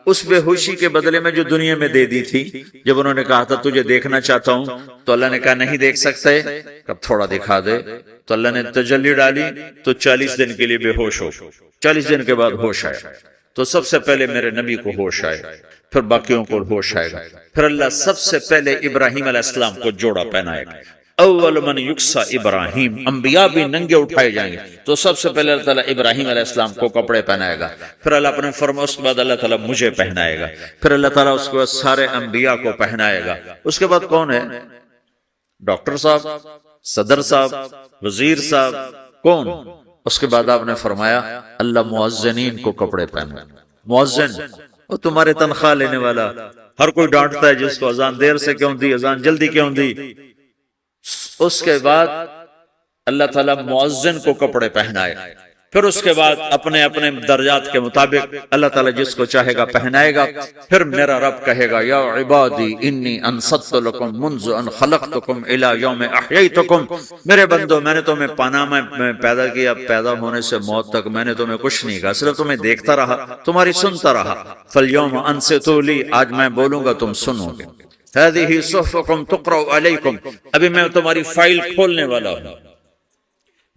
اس بے ہوشی کے بدلے میں جو دنیا میں دے دی تھی، جب انہوں نے کہا تھا تجھے دیکھنا چاہتا ہوں تو اللہ نے کہا نہیں دیکھ سکتے، کب تھوڑا دکھا دے، تو اللہ نے تجلی ڈالی تو 40 دن کے لیے بے ہوش ہو، 40 دن کے بعد ہوش آئے، تو سب سے پہلے میرے نبی کو ہوش آئے، پھر باقیوں کو ہوش آئے گا، پھر اللہ سب سے پہلے ابراہیم علیہ السلام کو جوڑا پہنائے گا، اول من یکسا ابراہیم، انبیاء بھی ننگے اٹھائے جائیں گے، تو سب سے پہلے اللہ تعالیٰ ابراہیم علیہ السلام کو کپڑے پہنائے گا، پھر اللہ اپنے فرما، اس کے بعد اللہ تعالیٰ مجھے پہنائے گا، پھر اللہ تعالیٰ اس کے بعد سارے انبیاء کو پہنائے گا، اس کے بعد کون ہے؟ ڈاکٹر صاحب، صدر صاحب، وزیر صاحب، کون؟ اس کے بعد آپ نے فرمایا اللہ مؤذنین کو کپڑے پہنائے، مؤذن وہ تمہارے تنخواہ لینے والا، ہر کوئی ڈانٹتا ہے جس کو اذان دیر سے کیوں دی، اذان جلدی کیوں دی، اس کے بعد اللہ تعالیٰ مؤذن کو کپڑے پہنائے، پھر اس کے بعد اپنے اپنے درجات کے مطابق اللہ تعالیٰ جس کو چاہے گا پہنائے گا، پھر میرا رب کہے گا یا عبادی انی انصت لکم منذ ان خلقتکم الی یوم احییتکم، میرے بندو میں نے تمہیں پاناما میں پیدا کیا، پیدا ہونے سے موت تک میں نے تمہیں کچھ نہیں کہا، صرف تمہیں دیکھتا رہا، تمہاری سنتا رہا، فالیوم انصتوا لی، آج میں بولوں گا تم سنو گے، هذه صحفکم تقرأ علیکم، ابھی میں تمہاری فائل کھولنے والا ہوں،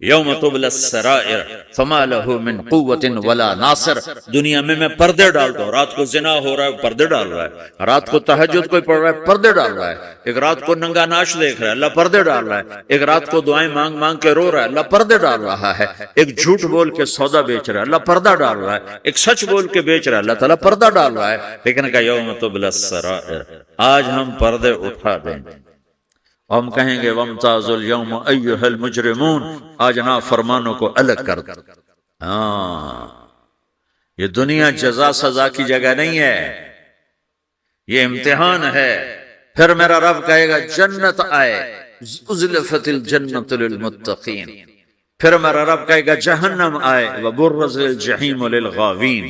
یوم تبلی السرائر فما لہ من قوت ولا ناصر. دنیا میں پردے ڈال دو. رات کو زنا ہو رہا ہے پردے ڈال رہا ہے، رات کو تہجد کوئی پڑھ رہا ہے پردے ڈال رہا ہے، ایک رات کو ننگا ناچ دیکھ رہا ہے اللہ پردے ڈال رہا ہے، ایک رات کو دعائیں مانگ مانگ کے رو رہا ہے اللہ پردے ڈال رہا ہے، ایک جھوٹ بول کے سودا بیچ رہا ہے اللہ پردہ ڈال رہا ہے، ایک سچ بول کے بیچ رہا ہے اللہ تعالیٰ پردہ ڈال رہا ہے. لیکن کہ یوم تبلی السرائر، آج ہم پردے اٹھا دیں گے. ہم کہیں گے وامتازوا اليوم ایھا المجرمون، آج نافرمانوں کو الگ کر دو. یہ دنیا جزا سزا کی جگہ نہیں ہے، یہ امتحان ہے. پھر میرا رب کہے گا جنت آئے، ازلفت الجنت للمتقین. پھر میرا رب کہے گا جہنم آئے، وبرزت الجحیم للغاوین.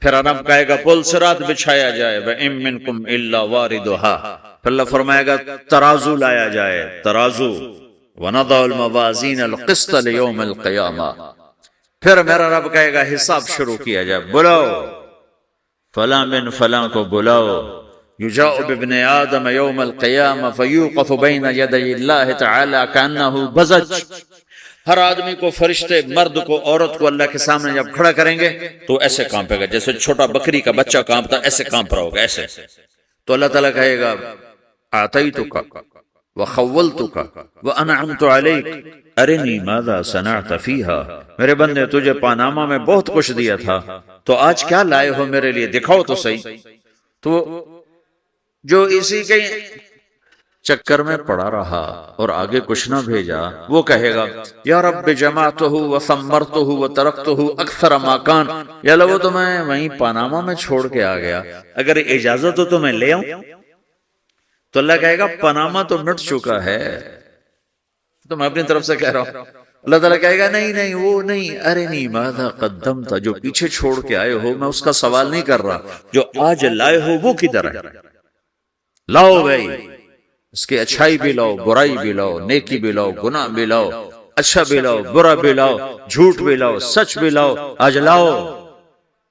پھر رب کہے گا پل صراط بچھایا جائے، وَإِن مِّنكُمْ إِلَّا وَارِدُهَا. پھر اللہ فرمائے گا ترازو لایا جائے، ترازو. وَنَضَعُ الْمَوَازِينَ الْقِسْطَ لِيَوْمِ الْقِيَامَةِ. پھر میرا رب کہے گا حساب شروع کیا جائے، بلاؤ فلاں بن فلاں کو بلاؤ. یجاء بابن آدم یوم القیامہ فیوقف بین یدی اللہ تعالی کأنہ بزج. ہر آدمی کو، فرشتے، مرد کو، عورت کو اللہ کے سامنے جب کھڑا کریں گے تو ایسے کانپے گا جیسے چھوٹا بکری کا بچہ کانپتا، ایسے کانپ رہا ہوگا ایسے. تو اللہ تعالیٰ کہے گا اعطیتک وخولتک وانعمت علیک ارنی ماذا صنعت فیہا. میرے بندے تجھے پاناما میں بہت کچھ دیا تھا، تو آج کیا لائے ہو میرے لیے، دکھاؤ تو صحیح. تو جو اسی کے چکر میں پڑا رہا اور آگے کچھ نہ بھیجا، وہ کہے گا یا رب جمعتہ وثمرتہ وترکتہ اکثر ما کان. یا اللہ وہ تو میں وہیں پاناما میں چھوڑ کے آ گیا، اگر اجازت ہو تو میں لے آؤں. تو اللہ کہے گا پاناما تو مٹ چکا ہے، تو میں اپنی طرف سے کہہ رہا ہوں. اللہ تعالیٰ کہے گا نہیں نہیں وہ نہیں، ارنی ماذا قدمت. جو پیچھے چھوڑ کے آئے ہو میں اس کا سوال نہیں کر رہا، جو آج لائے ہو وہ کدھر ہے. لاؤ بھائی، اس کی اچھائی بھی لاؤ، برائی بھی لاؤ، نیکی بھی لاؤ، گناہ بھی لاؤ، اچھا بھی لاؤ، برا بھی لاؤ، جھوٹ بھی لاؤ، سچ بھی لاؤ. آج لاؤ،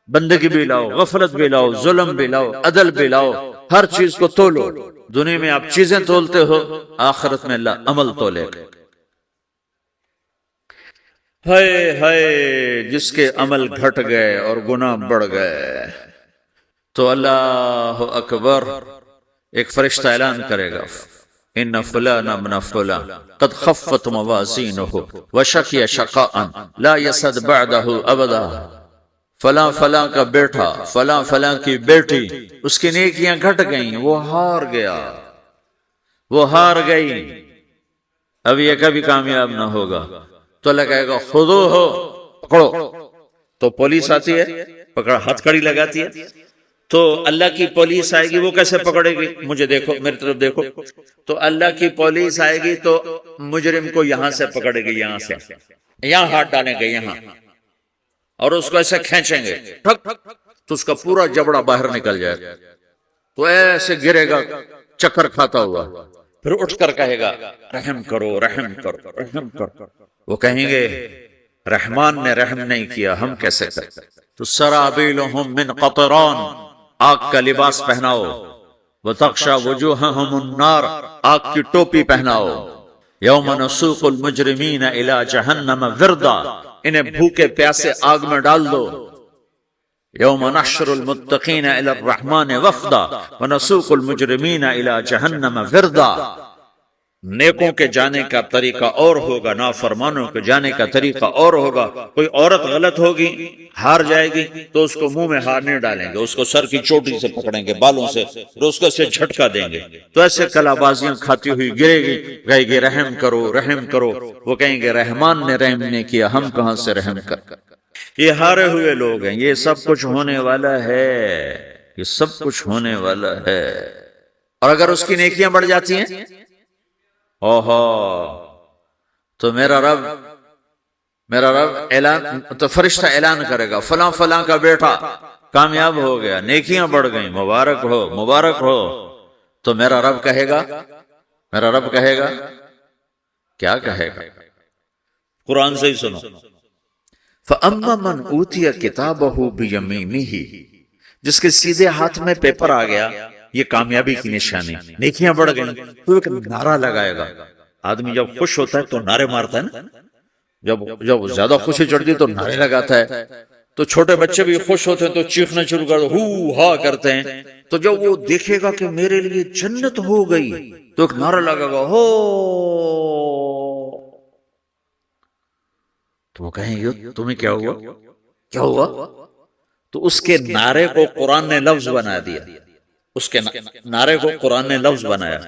بندگی بھی لاؤ، غفلت بھی لاؤ، ظلم بھی لاؤ، عدل بھی لاؤ. ہر چیز کو تولو. دنیا میں آپ چیزیں تولتے ہو، آخرت میں اللہ عمل تولے گا. ہائے ہائے جس کے عمل گھٹ گئے اور گناہ بڑھ گئے. تو اللہ اکبر، ایک فرشتہ اعلان کرے گا ان فلان ابن فلان قد خفت موازینہ وشقی شقاء لا یسد بعدہ ابدا. فلاں فلاں کا بیٹا، فلاں فلاں کی بیٹی، اس کی نیکیاں گھٹ گئیں، وہ ہار گیا، وہ ہار گئی، اب یہ کبھی کامیاب نہ ہوگا. تو اللہ کہے گا خذوہ، پکڑو. تو پولیس آتی ہے، پکڑا، ہتھ کڑی لگاتی ہے. تو اللہ کی پولیس آئے گی، وہ کیسے پکڑے گی؟ مجھے دیکھو، میری طرف دیکھو. تو اللہ کی پولیس آئے گی تو مجرم کو یہاں سے پکڑے گی، یہاں سے، یہاں ہاتھ ڈالیں گے، یہاں، اور اس کو ایسے کھینچیں گے ٹھک، تو اس کا پورا جبڑا باہر نکل جائے گا. تو ایسے گرے گا چکر کھاتا ہوا. پھر اٹھ کر کہے گا رحم کرو، رحم کرو، رحم کرو. وہ کہیں گے رحمان نے رحم نہیں کیا، ہم کیسے کریں. تو سرابیلہم من قطران، آگ کا لباس پہناؤ. وتغشا وجوہہم النار، آگ کی ٹوپی پہناؤ. یوم نسوق المجرمین الی جہنم وردا، انہیں بھوکے پیاسے آگ میں ڈال دو. یوم نحشر المتقین الی الرحمن وفدا ونسوق المجرمین الی جہنم وردا. نیکوں کے جانے کا طریقہ اور ہوگا، نافرمانوں کے جانے کا طریقہ اور ہوگا. کوئی عورت غلط ہوگی، ہار جائے گی، تو اس کو منہ میں ہار نہیں ڈالیں گے، اس کو سر کی چوٹی سے پکڑیں گے، بالوں سے، اور اس کو سے جھٹکا دیں گے. تو ایسے کلا بازیاں کھاتی ہوئی گرے گی، کہے گی رحم کرو، رحم کرو. وہ کہیں گے رحمان نے رحم نہیں کیا، ہم کہاں سے رحم کر. یہ ہارے ہوئے لوگ ہیں. یہ سب کچھ ہونے والا ہے، یہ سب کچھ ہونے والا ہے. اور اگر اس کی نیکیاں بڑھ جاتی ہیں، اوہو، تو میرا رب اعلان، تو فرشتہ اعلان کرے گا فلاں فلاں کا بیٹا کامیاب ہو گیا، نیکیاں بڑھ گئیں، مبارک ہو، مبارک ہو. تو میرا رب کہے گا کیا کہے گا؟ قرآن سے ہی سنو. فَأَمَّا مَنْ أُوتِيَ كِتَابَهُ بِيَمِينِهِ، جس کے سیدھے ہاتھ میں پیپر آ گیا، یہ کامیابی کی نشانی، نیکیاں بڑھ گئیں. تو ایک نعرہ لگائے گا. آدمی جب خوش ہوتا ہے تو نعرے مارتا ہے نا، جب زیادہ خوشی چڑھتی تو نعرے لگاتا ہے، تو چھوٹے بچے بھی خوش ہوتے ہیں تو چیخنا شروع کر ہو ہا کرتے ہیں، تو جب وہ دیکھے گا کہ میرے لیے جنت ہو گئی تو ایک نعرہ لگے گا ہو، تو وہ کہیں گے تمہیں کیا ہوا، کیا ہوا؟ تو اس کے نعرے کو قرآن نے لفظ بنا دیا، اس کے نعرے کو قرآن نے لفظ بنایا،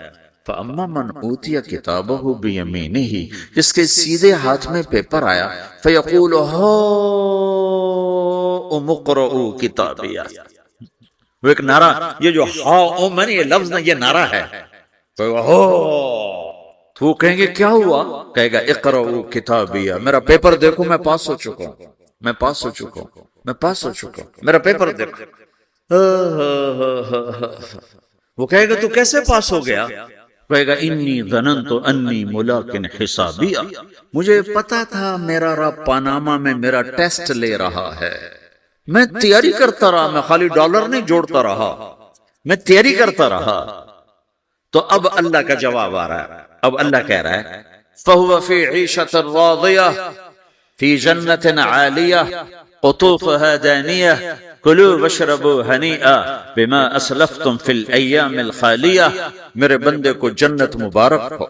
فَأَمَّا مَنْ أُوتِيَ كِتَابَهُ بِيَمِينِهِ، جس کے سیدھے ہاتھ میں پیپر آیا، فَيَقُولُ هَاؤْمُ اقْرَءُوا كِتَابِيَهْ، وہ ایک نعرہ، یہ جو ہاؤم ہے نا، یہ لفظ نہ، یہ نعرہ ہے، تو وہ کہیں گے کیا ہوا؟ کہے گا اقرأوا کتابیہ، میرا پیپر دیکھو، میں پاس ہو چکا ہوں، میں پاس ہو چکا ہوں، میں پاس ہو چکا ہوں، میرا پیپر دیکھو۔ وہ کہے گا تو کیسے پاس ہو گیا؟ کہے گا انی ظننت انی ملاق حسابیہ، مجھے پتا تھا میرا رب پاناما میں میرا ٹیسٹ لے رہا ہے، میں تیاری کرتا رہا، میں خالی ڈالر نہیں جوڑتا رہا، میں تیاری کرتا رہا۔ تو اب اللہ کا جواب آ رہا ہے، اب اللہ کہہ رہا ہے فَهُوَ فِي عِيشَةٍ رَاضِيَةٍ فِي جَنَّةٍ عَالِيَةٍ قُطُوفُهَا دَانِيَةٌ كُلُوا وَاشْرَبُوا هَنِيئًا بِمَا أَسْلَفْتُمْ فِي الْأَيَّامِ الْخَالِيَةِ، میرے بندے کو جنت مبارک ہو،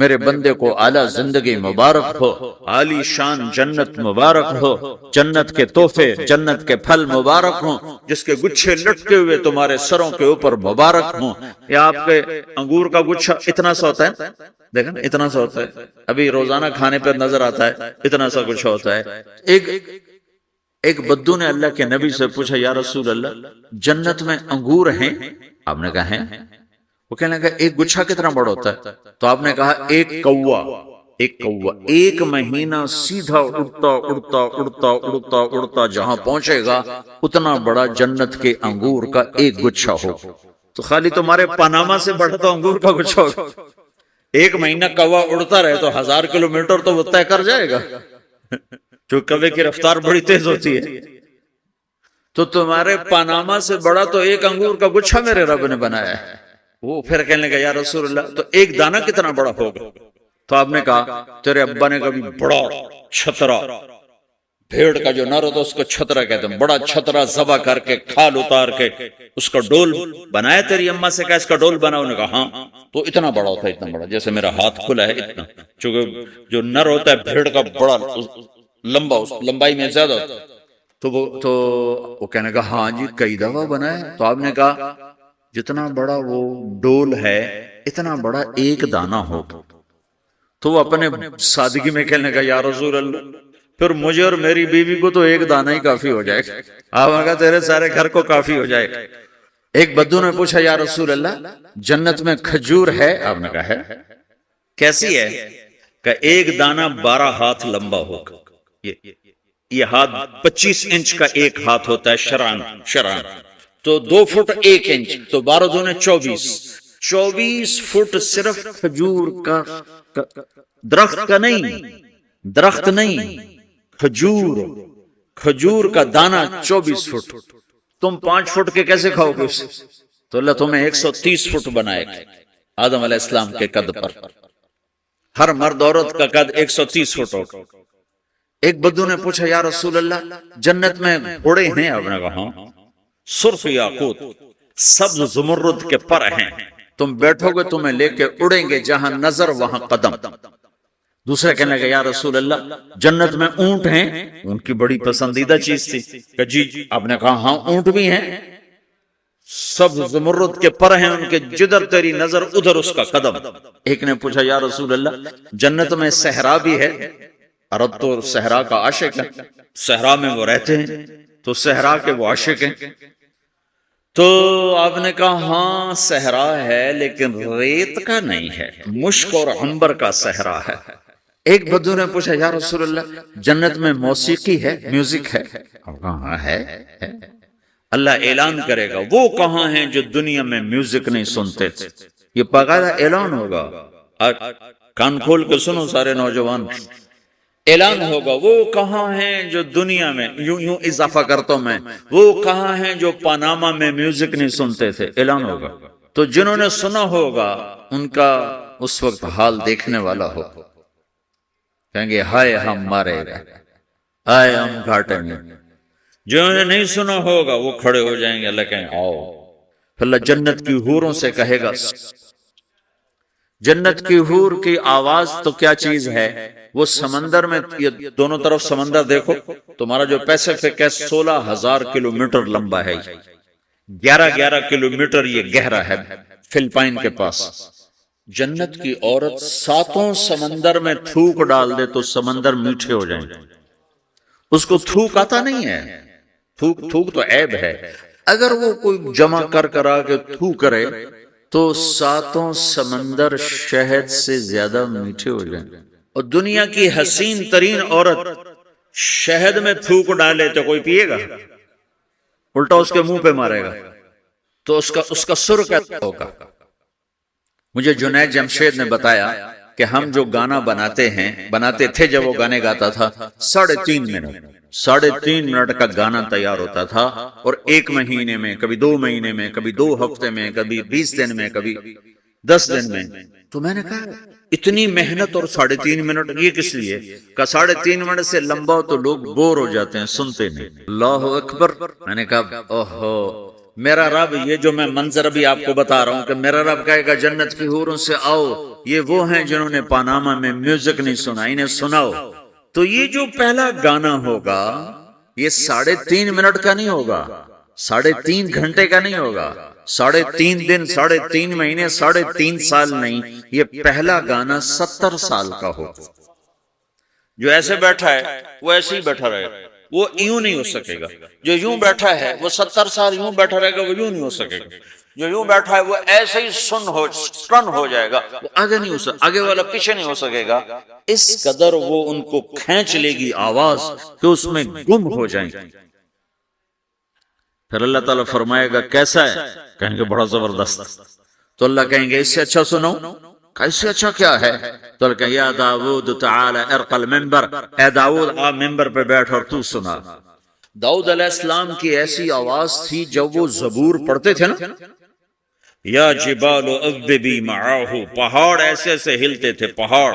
میرے بندے کو اعلیٰ زندگی مبارک ہو، عالی شان جنت مبارک ہو، جنت کے تحفے، جنت کے پھل مبارک ہوں، جس کے گچھے لٹکے ہوئے تمہارے سروں کے اوپر مبارک ہوں۔ یہ آپ کے انگور کا گچھا اتنا سا ہوتا ہے، دیکھیں اتنا سا ہوتا ہے، ابھی روزانہ کھانے پر نظر آتا ہے، اتنا سا گچھا ہوتا ہے۔ ایک بدو نے اللہ کے نبی سے پوچھا یا رسول اللہ جنت میں انگور ہیں؟ آپ نے کہا ہیں۔ وہ کہنے لگا ایک گچھا کتنا بڑا ہوتا ہے؟ تو آپ نے کہا ایک کوا، ایک مہینہ سیدھا اڑتا اڑتا اڑتا اڑتا اڑتا جہاں پہنچے گا اتنا بڑا جنت کے انگور کا ایک گچھا ہو۔ تو خالی تمہارے پاناما سے بڑا تو انگور کا گچھا ہوگا، ایک مہینہ کوا اڑتا رہے تو 1000 کلومیٹر تو وہ طے کر جائے گا، جو کوے کی رفتار بڑی تیز ہوتی ہے۔ تو تمہارے پاناما سے بڑا تو ایک انگور کا گچھا میرے رب نے بنایا ہے۔ وہ پھر کہنے لگا یا رسول اللہ تو ایک دانہ کتنا بڑا ہوگا؟ تو آپ نے کہا تیرے ابا نے کبھی بڑا چھترا، بھیڑ کا جو نر ہوتا اس کو چھترا کہتے ہیں، بڑا چھترا ذبح کر کے کھال اتار کے اس کا ڈول بنایا؟ تیری اماں سے کہا اس کا ڈول بنا؟ انہوں نے کہا ہاں۔ تو اتنا بڑا ہوتا ہے، اتنا بڑا جیسے میرا ہاتھ کھلا ہے اتنا، چونکہ جو نر ہوتا ہے بھیڑ کا بڑا لمبا، اس لمبائی میں زیادہ ہوتا ہے۔ تو وہ کہنے لگا ہاں جی کئی دفعہ بنا ہے۔ تو آپ نے کہا جتنا بڑا وہ ڈول ہے اتنا بڑا ایک دانہ ہوگا۔ تو وہ اپنے سادگی میں کہنے لگا یا رسول اللہ پھر مجھے اور میری بیوی کو تو ایک دانہ ہی کافی ہو جائے گا۔ آپ نے کہا تیرے سارے گھر کو کافی ہو جائے گا۔ ایک بدو نے پوچھا یا رسول اللہ جنت میں کھجور ہے؟ آپ نے کہا ہے۔ کیسی ہے؟ کہ ایک دانہ 12 ہاتھ لمبا ہوگا، یہ ہاتھ 25 انچ کا ایک ہاتھ ہوتا ہے، شران تو 2 فٹ 1 انچ، تو 12 دونے 24 فٹ صرف کھجور کا، درخت نہیں، کھجور کا دانہ 24 فٹ۔ تم 5 فٹ کے کیسے کھاؤ گے اسے؟ تو اللہ تمہیں 130 فٹ بنائے گا آدم علیہ السلام کے قد پر، ہر مرد عورت کا قد 130 فٹ ہوگا۔ ایک بدو نے پوچھا یا رسول اللہ جنت میں گھوڑے ہیں؟ آپ نے کہا ہاں، سرخ یاقوت سبز زمرد کے پر ہیں، تم بیٹھو گے تمہیں لے کے اڑیں گے، جہاں نظر وہاں قدم۔ دوسرے کہنے لگا یا رسول اللہ جنت میں اونٹ ہیں؟ ان کی بڑی پسندیدہ چیز تھی کہ جی۔ آپ نے کہا ہاں اونٹ بھی ہیں، سبز زمرد کے پر ہیں ان کے، جدھر تیری نظر ادھر اس کا قدم۔ ایک نے پوچھا یا رسول اللہ جنت میں صحرا بھی ہے؟ عرب تو صحرا کا عاشق ہے، صحرا میں وہ رہتے ہیں تو صحرا کے وہ عاشق ہیں۔ تو آپ نے کہا ہاں صحرا ہے لیکن ریت کا نہیں ہے، مشک اور عنبر کا صحرا ہے۔ ایک بدو نے پوچھا یا رسول اللہ جنت میں موسیقی ہے، میوزک ہے؟ ہاں ہے۔ اللہ اعلان کرے گا وہ کہاں ہیں جو دنیا میں میوزک نہیں سنتے تھے، یہ باقاعدہ اعلان ہوگا، کان کھول کے سنو سارے نوجوان، اعلان ہوگا وہ کہاں ہیں جو دنیا میں، یوں اضافہ کرتا ہوں میں، وہ کہاں ہیں جو پاناما میں میوزک نہیں سنتے تھے، اعلان ہوگا۔ تو جنہوں نے سنا ہوگا ان کا اس وقت حال دیکھنے والا ہو۔ کہیں گے ہائے ہم مارے گئے، آئے ہم گھاٹے میں۔ جو انہیں نہیں سنا ہوگا وہ کھڑے ہو جائیں گے، اللہ کہیں آؤ۔ پھر اللہ جنت کی حوروں سے کہے گا، جنت کی حور کی آواز تو کیا چیز ہے، وہ سمندر میں، یہ دونوں طرف سمندر دیکھو، تمہارا جو پیسیفک ہے 16,000 کلومیٹر لمبا ہے، 11 کلومیٹر یہ گہرا ہے فلپائن کے پاس۔ جنت کی عورت 7 سمندر میں تھوک ڈال دے تو سمندر میٹھے ہو جائیں گے۔ اس کو تھوک آتا نہیں ہے، تھوک تو عیب ہے، اگر وہ کوئی جمع کر آ کے تھوک کرے تو 7 سمندر شہد سے زیادہ میٹھے ہو جائیں گے۔ اور دنیا کی حسین ترین عورت شہد میں تھوک ڈالے تو کوئی پیے گا؟ الٹا اس کے منہ پہ مارے گا، تو اس کا سر کیسا ہوگا؟ مجھے جنید جمشید نے بتایا کہ ہم جو گانا بناتے تھے جب وہ گانے گاتا تھا، 3.5 منٹ کا گانا تیار ہوتا تھا، اور 1 مہینے میں، کبھی 2 مہینے میں، کبھی 2 ہفتے میں، کبھی 20 دن میں، کبھی 10 دن میں۔ تو میں نے کہا اتنی محنت اور 3.5 منٹ یہ کس لیے؟ کہ 3.5 منٹ سے لمبا ہو تو لوگ بور ہو جاتے ہیں، سنتے نہیں۔ اللہ اکبر۔ میں نے کہا اوہو، میرا رب، یہ جو میں منظر ابھی آپ کو بتا رہا ہوں کہ میرا رب کہے گا جنت کی حوروں سے آؤ، یہ وہ ہیں جنہوں نے پاناما میں میوزک نہیں سنا، انہیں سناؤ۔ تو یہ جو پہلا گانا ہوگا یہ 3.5 منٹ کا نہیں ہوگا، 3.5 گھنٹے کا نہیں ہوگا، 3.5 دن، 3.5 مہینے، 3.5 سال نہیں، یہ پہلا گانا 70 سال کا ہوگا۔ جو ایسے بیٹھا ہے وہ ایسے ہی بیٹھا رہے گا، وہ یوں نہیں ہو سکے گا۔ جو یوں بیٹھا ہے وہ 70 سال یوں بیٹھا رہے گا، وہ یوں نہیں ہو سکے گا۔ جو یوں بیٹھا ہے وہ ایسے ہی سن ہو جائے گا، وہ آگے نہیں ہو سکے، آگے والا پیچھے نہیں ہو سکے گا۔ اس قدر وہ ان کو کھینچ لے گی آواز کہ اس میں گم ہو جائیں گے۔ پھر اللہ تعالیٰ فرمائے گا کیسا ہے؟ کہیں گے بڑا زبردست۔ تو اللہ کہیں گے اس سے اچھا سنو۔ اس سے اچھا کیا ہے؟ تو اللہ کہیں یا داؤد تعالی ارق المنبر، اے داؤد آ ممبر پہ بیٹھ اور تو سنا۔ داؤد علیہ السلام کی ایسی آواز تھی جب وہ زبور پڑھتے تھے نا، یا جبال اوبی معاہ، پہاڑ ایسے ایسے ہلتے تھے، پہاڑ۔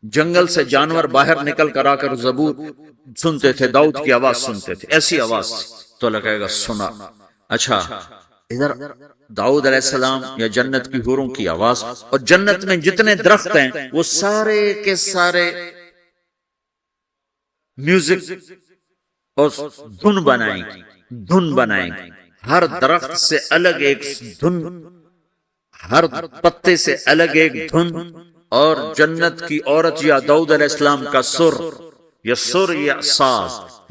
جنگل سے جانور باہر نکل کر آ کر زبور سنتے تھے، داؤد کی آواز سنتے تھے، ایسی آواز تھی۔ تو اللہ کہے گا سنا۔ اچھا، ادھر داؤد علیہ السلام یا جنت کی حوروں کی آواز، اور جنت میں جتنے درخت ہیں وہ سارے کے سارے میوزک اور دھن بنائیں گے، ہر درخت سے الگ ایک دھن، ہر پتے سے الگ ایک دھن۔ اور جنت کی عورت یا داؤد علیہ السلام کا سر یہ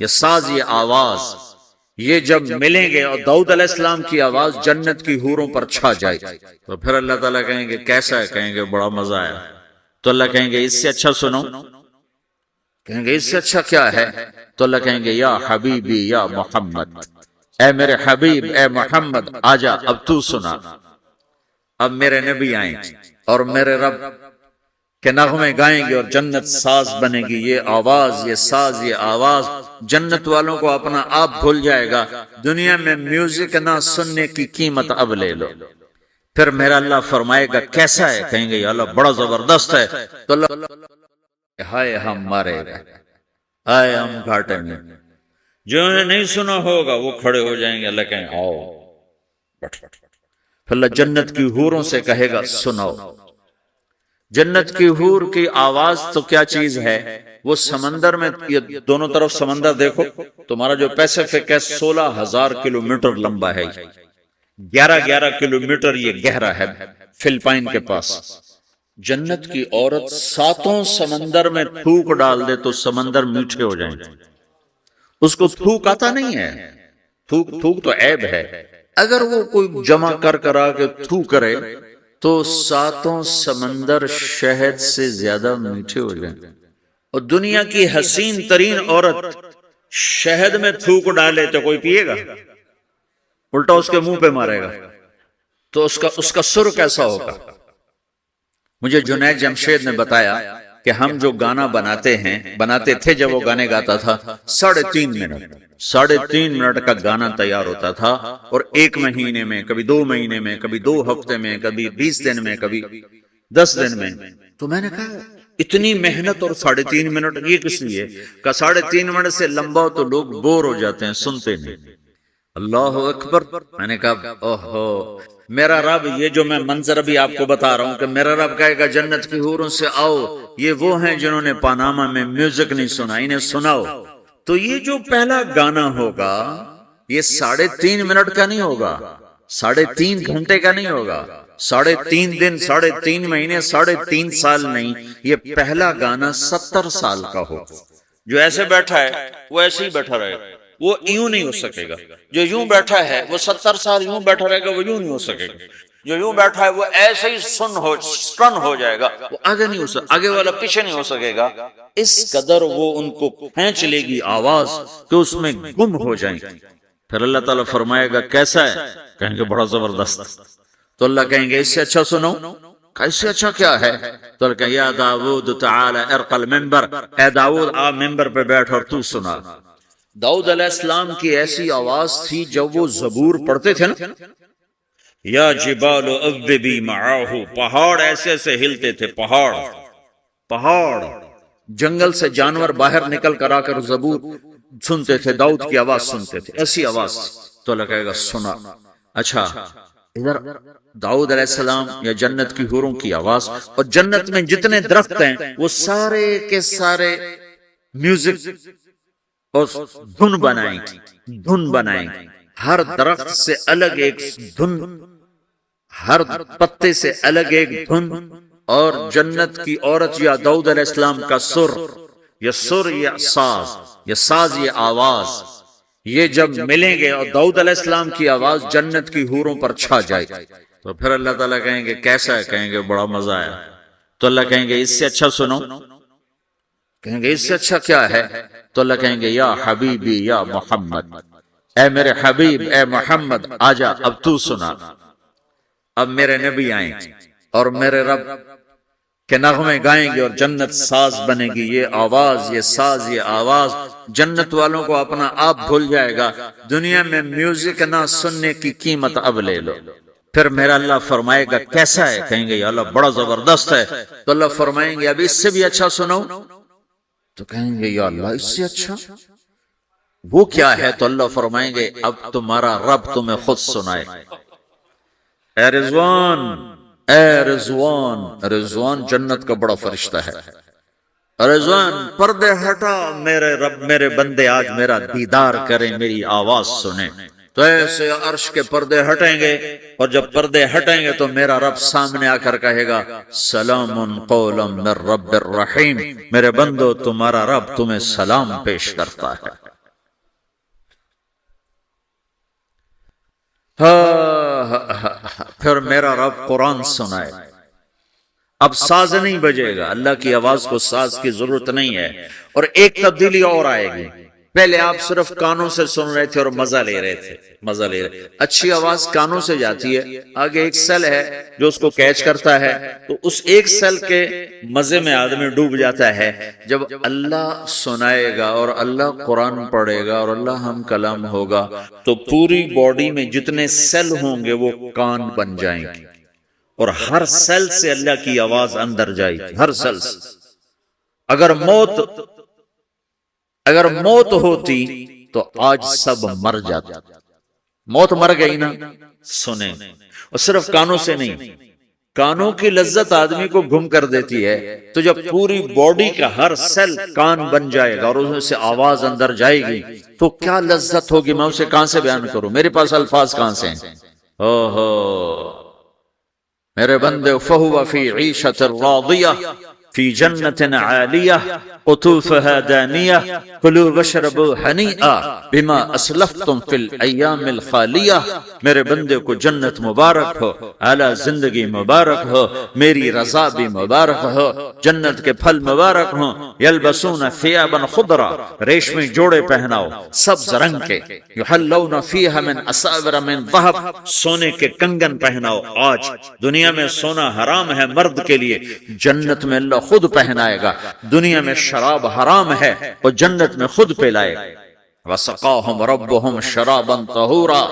ساز یہ آواز، یہ جب ملیں گے اور داؤد علیہ السلام کی آواز جنت کی حوروں پر چھا جائے گی، تو پھر اللہ تعالیٰ کہیں گے کیسا ہے؟ کہیں گے بڑا مزہ آیا۔ تو اللہ کہیں گے اس سے اچھا سنو۔ کہیں گے اس سے اچھا کیا ہے؟ تو اللہ کہیں گے یا حبیبی یا محمد، اے میرے حبیب، اے محمد آجا، اب تو سنا۔ اب میرے نبی آئیں اور میرے رب کے نغمے گائیں گے، اور جنت ساز بنے گی۔ یہ آواز، یہ ساز، یہ آواز جنت والوں کو اپنا آپ بھول جائے گا۔ دنیا میں میوزک نہ سننے کی قیمت اب لے لو۔ پھر میرا اللہ فرمائے گا کیسا ہے؟ کہیں گے یا اللہ بڑا زبردست ہے۔ تو اللہ ہائے ہم مارے گئے، آئے ہم گھاٹے میں۔ جو انہیں نہیں سنا ہوگا وہ کھڑے ہو جائیں گے، اللہ کہیں آؤ بیٹھ۔ پھر اللہ جنت کی حوروں سے کہے گا سناؤ۔ جنت کی حور کی آواز تو کیا چیز ہے، وہ سمندر میں، یہ دونوں طرف سمندر دیکھو، تمہارا جو پیسیفک ہے 16,000 کلومیٹر لمبا ہے، 11 کلومیٹر یہ گہرا ہے فلپائن کے پاس۔ جنت کی عورت 7 سمندر میں تھوک ڈال دے تو سمندر میٹھے ہو جائیں گے۔ اس کو تھوک آتا نہیں ہے، تھوک تو عیب ہے، اگر وہ کوئی جمع کر آ کے تھوک کرے تو 7 سمندر شہد سے زیادہ میٹھے ہو جائیں۔ اور دنیا کی حسین ترین عورت شہد میں تھوک ڈالے تو کوئی پیے گا؟ الٹا اس کے منہ پہ مارے گا، تو اس کا سر کیسا ہوگا؟ مجھے جنید جمشید نے بتایا کہ ہم جو گانا بناتے تھے جب وہ گانے گاتا تھا، 3.5 منٹ کا گانا تیار ہوتا تھا، اور 1 مہینے میں، کبھی 2 مہینے میں، کبھی 2 ہفتے میں، کبھی 20 دن میں، کبھی 10 دن میں. تو میں نے کہا اتنی محنت اور 3.5 منٹ یہ کس لیے؟ کہ 3.5 منٹ سے لمبا ہو تو لوگ بور ہو جاتے ہیں، سنتے نہیں. اللہ اکبر. میں نے کہا اوہو، میرا رب، یہ جو میں منظر ابھی آپ کو بتا رہا ہوں کہ میرا رب کہے گا جنت کی حوروں سے آؤ، یہ وہ ہیں جنہوں نے پاناما میں میوزک نہیں سنا، انہیں سناؤ. تو یہ جو پہلا گانا ہوگا یہ 3.5 منٹ کا نہیں ہوگا، 3.5 گھنٹے کا نہیں ہوگا، 3.5 دن، 3.5 مہینے، 3.5 سال نہیں. یہ پہلا گانا 70 سال کا ہوگا. جو ایسے بیٹھا ہے وہ ایسے ہی بیٹھا رہے گا، وہ یوں نہیں ہو سکے گا. جو یوں بیٹھا ہے وہ 70 سال یوں بیٹھا رہے گا، وہ یوں نہیں ہو سکے گا. جو یوں بیٹھا ہے وہ ایسے ہی سٹن ہو جائے گا، وہ آگے نہیں ہو سکے، آگے والا پیچھے نہیں ہو سکے گا. اس قدر وہ ان کو کھینچ لے گی آواز کہ اس میں گم ہو جائیں گے. پھر اللہ تعالیٰ فرمائے گا کیسا ہے؟ کہیں گے بڑا زبردست. تو اللہ کہیں گے اس سے اچھا سنو. اس سے اچھا کیا ہے؟ تو اللہ کہیں یا داود تعالی ارقى المنبر، اے داود آپ ممبر پہ بیٹھ اور تو سنا. داؤد علیہ السلام کی ایسی آواز تھی جب وہ زبور پڑھتے تھے نا، یا جبال اوبی معاہ، پہاڑ ایسے ایسے ہلتے تھے، پہاڑ جنگل سے جانور باہر نکل کر آ کر زبور سنتے تھے، داؤد کی آواز سنتے تھے، ایسی آواز. تو اللہ کہے گا سنا. اچھا ادھر داؤد علیہ السلام یا جنت کی حوروں کی آواز، اور جنت میں جتنے درخت ہیں وہ سارے کے سارے میوزک اور دھن بنائیں گے. ہر درخت سے الگ ایک دھن، ہر پتے سے الگ ایک دھن. اور جنت کی عورت یا داؤد علیہ السلام کا سر یا ساز، یہ آواز، یہ جب ملیں گے اور داؤد علیہ السلام کی آواز جنت کی حوروں پر چھا جائے گی. تو پھر اللہ تعالیٰ کہیں گے کیسا ہے؟ کہیں گے بڑا مزہ آیا. تو اللہ کہیں گے اس سے اچھا سنو. کہیں گے اس سے اچھا کیا ہے؟ تو اللہ کہیں گے یا حبیبی یا محمد، اے میرے حبیب، اے محمد آجا اب تو سنا. اب میرے نبی آئیں اور میرے رب کے نغمے گائیں گے اور جنت ساز بنے گی. یہ آواز، یہ ساز، یہ آواز جنت والوں کو اپنا آپ بھول جائے گا. دنیا میں میوزک نہ سننے کی قیمت اب لے لو. پھر میرا اللہ فرمائے گا کیسا ہے؟ کہیں گے یا اللہ بڑا زبردست ہے. تو اللہ فرمائیں گے اب اس سے بھی اچھا سنو. تو کہیں گے یا اللہ اس سے اچھا وہ کیا ہے؟ تو اللہ فرمائیں گے اب تمہارا رب تمہیں خود سنائے. اے رضوان، اے رضوان. رضوان جنت کا بڑا فرشتہ ہے. رضوان پردے ہٹا، میرے رب، میرے بندے آج میرا دیدار کریں، میری آواز سنیں. تو ایسے عرش کے پردے ہٹیں گے، اور جب پردے ہٹیں گے تو میرا رب سامنے آ کر کہے گا سلام قولا من رب الرحیم، میرے بندو تمہارا رب تمہیں سلام پیش کرتا ہے. پھر میرا رب قرآن سنائے. اب ساز نہیں بجے گا، اللہ کی آواز کو ساز کی ضرورت نہیں ہے. اور ایک تبدیلی اور آئے گی. پہلے آپ صرف کانوں سے سن رہے تھے اور مزہ لے رہے تھے. اچھی آواز کانوں سے جاتی ہے، آگے ایک سیل ہے جو اس کو کیچ کرتا ہے، تو اس ایک سیل کے مزے میں آدمی ڈوب جاتا ہے. جب اللہ سنائے گا اور اللہ قرآن پڑھے گا اور اللہ ہم کلام ہوگا تو پوری باڈی میں جتنے سیل ہوں گے وہ کان بن جائیں گے، اور ہر سیل سے اللہ کی آواز اندر جائے گی، ہر سیل سے. اگر موت ہوتی تو آج سب مر جاتا. موت مر گئی نا، سنیں. اور صرف کانوں سے نہیں، کانوں کی لذت آدمی کو گم کر دیتی ہے. تو جب پوری باڈی کا ہر سیل کان بن جائے گا اور اس میں سے آواز اندر جائے گی تو کیا لذت ہوگی، میں اسے کہاں سے بیان کروں، میرے پاس الفاظ کہاں سے ہیں. اوہو میرے بندے، فَهُوَ فِي عِيشَةٍ رَاضِيَةٍ فِي جَنَّةٍ عَالِيَةٍ قُطُوفُهَا دَانِيَةٌ كُلُوا وَاشْرَبُوا هَنِيئًا بِمَا أَسْلَفْتُمْ فِي الْأَيَّامِ الْخَالِيَةِ. میرے بندے کو جنت مبارک ہو، اعلیٰ زندگی مبارک ہو، میری رضا بھی مبارک ہو، جنت کے پھل مبارک ہوں. يَلْبَسُونَ ثِيَابًا خُضْرًا، ریشمی جوڑے پہناؤ سبز رنگ کے. يُحَلَّوْنَ فِيهَا مِنْ أَسَاوِرَ مِنْ ذَهَبٍ، سونے کے کنگن پہناؤ. آج دنیا میں سونا حرام ہے مرد کے لیے، جنت میں اللہ خود پہنائے گا. دنیا میں شراب حرام ہے اور جنت میں خود پلائے گا. وَسَقَاهُمْ رَبُّهُمْ شَرَابًا طَهُورًا،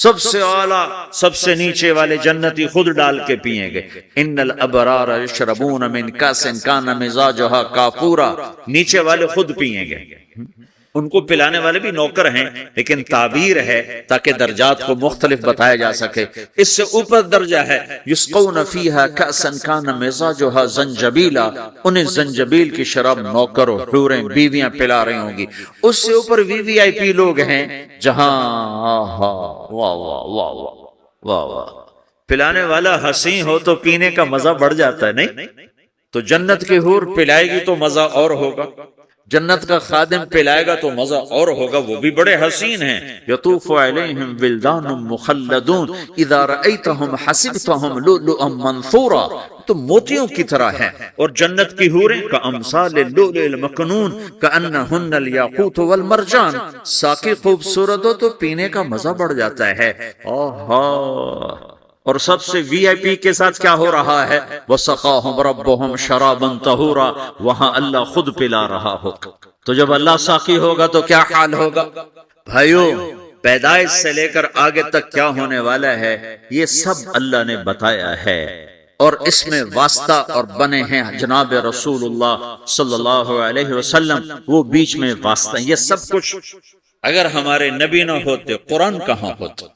سب سے اعلیٰ سب سے نیچے والے جنتی خود ڈال کے پیئیں گے. ان الابرار یشربون من کاس کان مزاجها کافورا، نیچے والے خود پیئیں گے. ان کو پلانے والے بھی نوکر ہیں، لیکن تعبیر ہے تاکہ درجات کو مختلف بتایا جا سکے. اس سے اوپر درجہ ہے یسقون فیہا کأسا کان مزاجها زنجبیلا، انہیں زنجبیل کی شراب نوکر و حوریں بیویاں پلا رہی ہوں گی. اس سے اوپر VIP لوگ ہیں جہاں واہ واہ واہ واہ واہ، پلانے والا حسین ہو تو پینے کا مزہ بڑھ جاتا ہے. نہیں تو جنت کی حور پلائے گی تو مزہ اور ہوگا، جنت کا خادم پلائے گا تو مزہ اور ہوگا. وہ بھی بڑے حسین ہیں. یطوف علیہم ولدان مخلدون اذا رأیتہم حسبتہم لؤلؤا منثورا، تو موتیوں کی طرح ہیں. اور جنت کی حوریں کامثال اللؤلؤ المکنون کانہن الیاقوت والمرجان. ساقی خوبصورت ہو تو پینے کا مزہ بڑھ جاتا ہے. آہا. اور سب سے VIP کے ساتھ کیا ہو رہا ہے؟ وَسَقَاهُمْ رَبُّهُمْ شَرَابًا طَهُورًا، وہاں اللہ خود پلا رہا ہوگا. تو جب اللہ ساقی ہوگا تو کیا حال ہوگا؟ بھائیو، پیدائش سے لے کر آگے تک کیا ہونے والا ہے یہ سب اللہ نے بتایا ہے، اور اس میں واسطہ اور بنے ہیں جناب رسول اللہ صلی اللہ علیہ وسلم، وہ بیچ میں واسطہ. یہ سب کچھ اگر ہمارے نبی نہ ہوتے قرآن کہاں ہوتا؟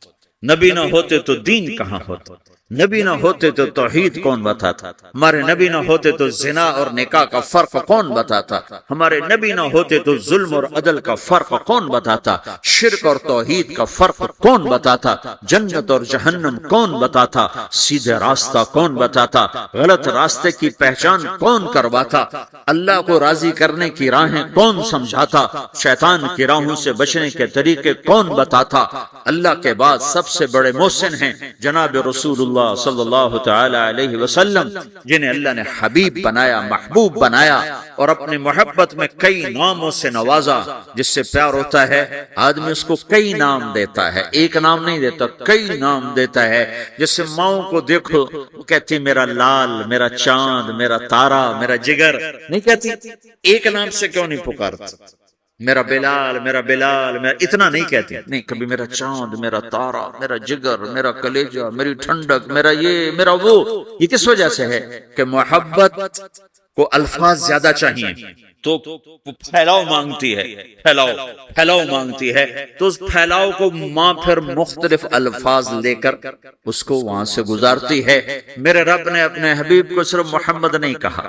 نبی نہ ہوتے تو دین کہاں ہوتا؟ نبی نہ ہوتے تو توحید کون بتاتا؟ ہمارے نبی نہ ہوتے تو زنا اور نکاح کا فرق کون بتاتا؟ ہمارے نبی نہ ہوتے تو ظلم اور عدل کا فرق کون بتاتا؟ شرک اور توحید کا فرق کون بتاتا؟ جنت اور جہنم کون بتاتا؟ سیدھے راستہ کون بتاتا؟ غلط راستے کی پہچان کون کرواتا؟ اللہ کو راضی کرنے کی راہیں کون سمجھاتا؟ شیطان کی راہوں سے بچنے کے طریقے کون بتاتا؟ اللہ کے بعد سب سے بڑے محسن ہیں جناب رسول اللہ صلی اللہ تعالی علیہ وسلم، جنہیں اللہ نے حبیب بنایا، محبوب بنایا، اور اپنی محبت میں کئی ناموں سے نوازا. جس سے پیار ہوتا ہے آدمی اس کو کئی نام دیتا ہے، ایک نام نہیں دیتا، کئی نام دیتا ہے. جیسے ماؤں کو دیکھو وہ کہتی میرا لال، میرا چاند، میرا تارا، میرا جگر، نہیں کہتی؟ ایک نام سے کیوں نہیں پکارتی؟ میرا بلال، میرا بلال، میرا اتنا نہیں کہتی. نہیں، کبھی میرا چاند، میرا تارا، میرا جگر، میرا کلیجہ، میری ٹھنڈک، میرا یہ، میرا وہ. یہ کس وجہ سے ہے؟ کہ محبت کو الفاظ زیادہ چاہیے تو پھیلاؤ مانگتی ہے، پھیلاؤ مانگتی ہے. تو اس پھیلاؤ کو ماں پھر مختلف الفاظ لے کر اس کو وہاں سے گزارتی ہے. میرے رب نے اپنے حبیب کو صرف محمد نہیں کہا،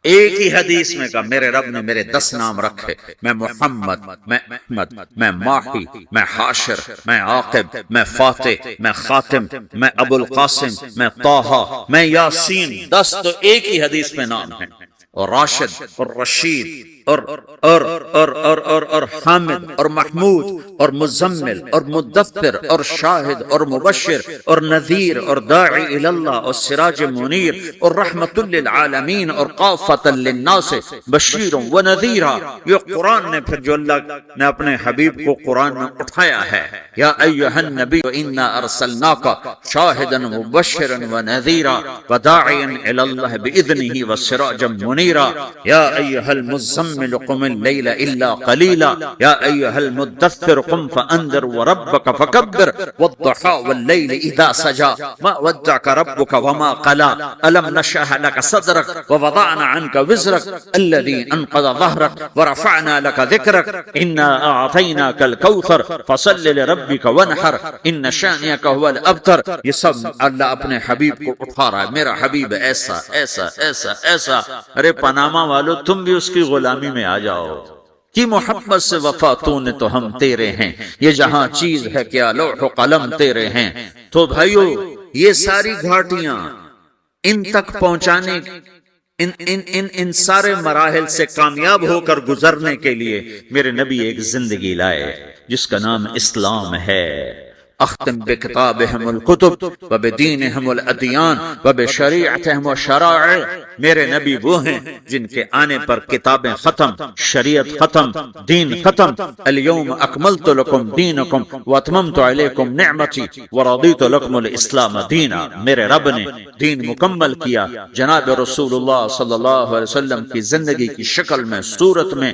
ایک ہی حدیث میں کہا میرے رب نے میرے 10 نام رکھے. میں محمد، میں احمد، میں ماحی، میں حاشر، میں عاقب، میں فاتح، میں خاتم، میں ابو القاسم، میں طٰہٰ، میں یاسین. 10 تو ایک ہی حدیث میں نام ہیں. اور راشد اور رشید اور حامد اور محمود اور مزمل اور مدثر اور شاہد اور مبشر اور نذیر اور داعی الاللہ اور سراج منیر اور رحمت للعالمین اور قافۃ للناس بشیر و نذیرا. یہ قرآن نے پھر جو اللہ نے اپنے حبیب کو قرآن میں اٹھایا ہے، یا ایھا النبی انا ارسلناک شاہدا مبشرا و نذیرا وداعیا الاللہ باذنہ وسراجا منیرا. یا ایھا المزمل قم اللیل الا قلیلا یا ایھا المدثر قم فانذر وربک فکبر والضحى واللیل اذا سجا ما ودعک ربک وما قلا الم نشرح لك صدرك ووضعنا عنك وزرك الذي انقض ظهرك ورفعنا لك ذكرك انا اعطيناك الكوثر فصل لربك وانحر ان شانئك هو الابتر. یہ سب اللہ اپنے حبیب کو اٹھا رہا ہے. میرا حبیب ایسا ایسا ایسا ایسا. ارے پاناما والو، تم بھی اس کی غلامی میں آ جاؤ. کی محبت سے وفا تو نے تو ہم تیرے ہیں، یہ جہاں چیز ہے کیا لوح و قلم تیرے ہیں. تو بھائیو، یہ ساری گھاٹیاں ان تک پہنچانے، ان سارے مراحل سے کامیاب ہو کر گزرنے کے لیے میرے نبی ایک زندگی لائے جس کا نام اسلام ہے. اختم بکتابہم الکتب وبدینہم الادیان وبشریعتہم وشرائع. میرے نبی وہ ہیں جن کے آنے پر کتابیں ختم، شریعت ختم، دین ختم. الیوم اکملت لکم دینکم واتممت علیکم نعمتی ورضیت لکم الاسلام دینا. میرے رب نے دین مکمل کیا. جناب رسول اللہ صلی اللہ علیہ وسلم کی زندگی کی شکل میں، صورت میں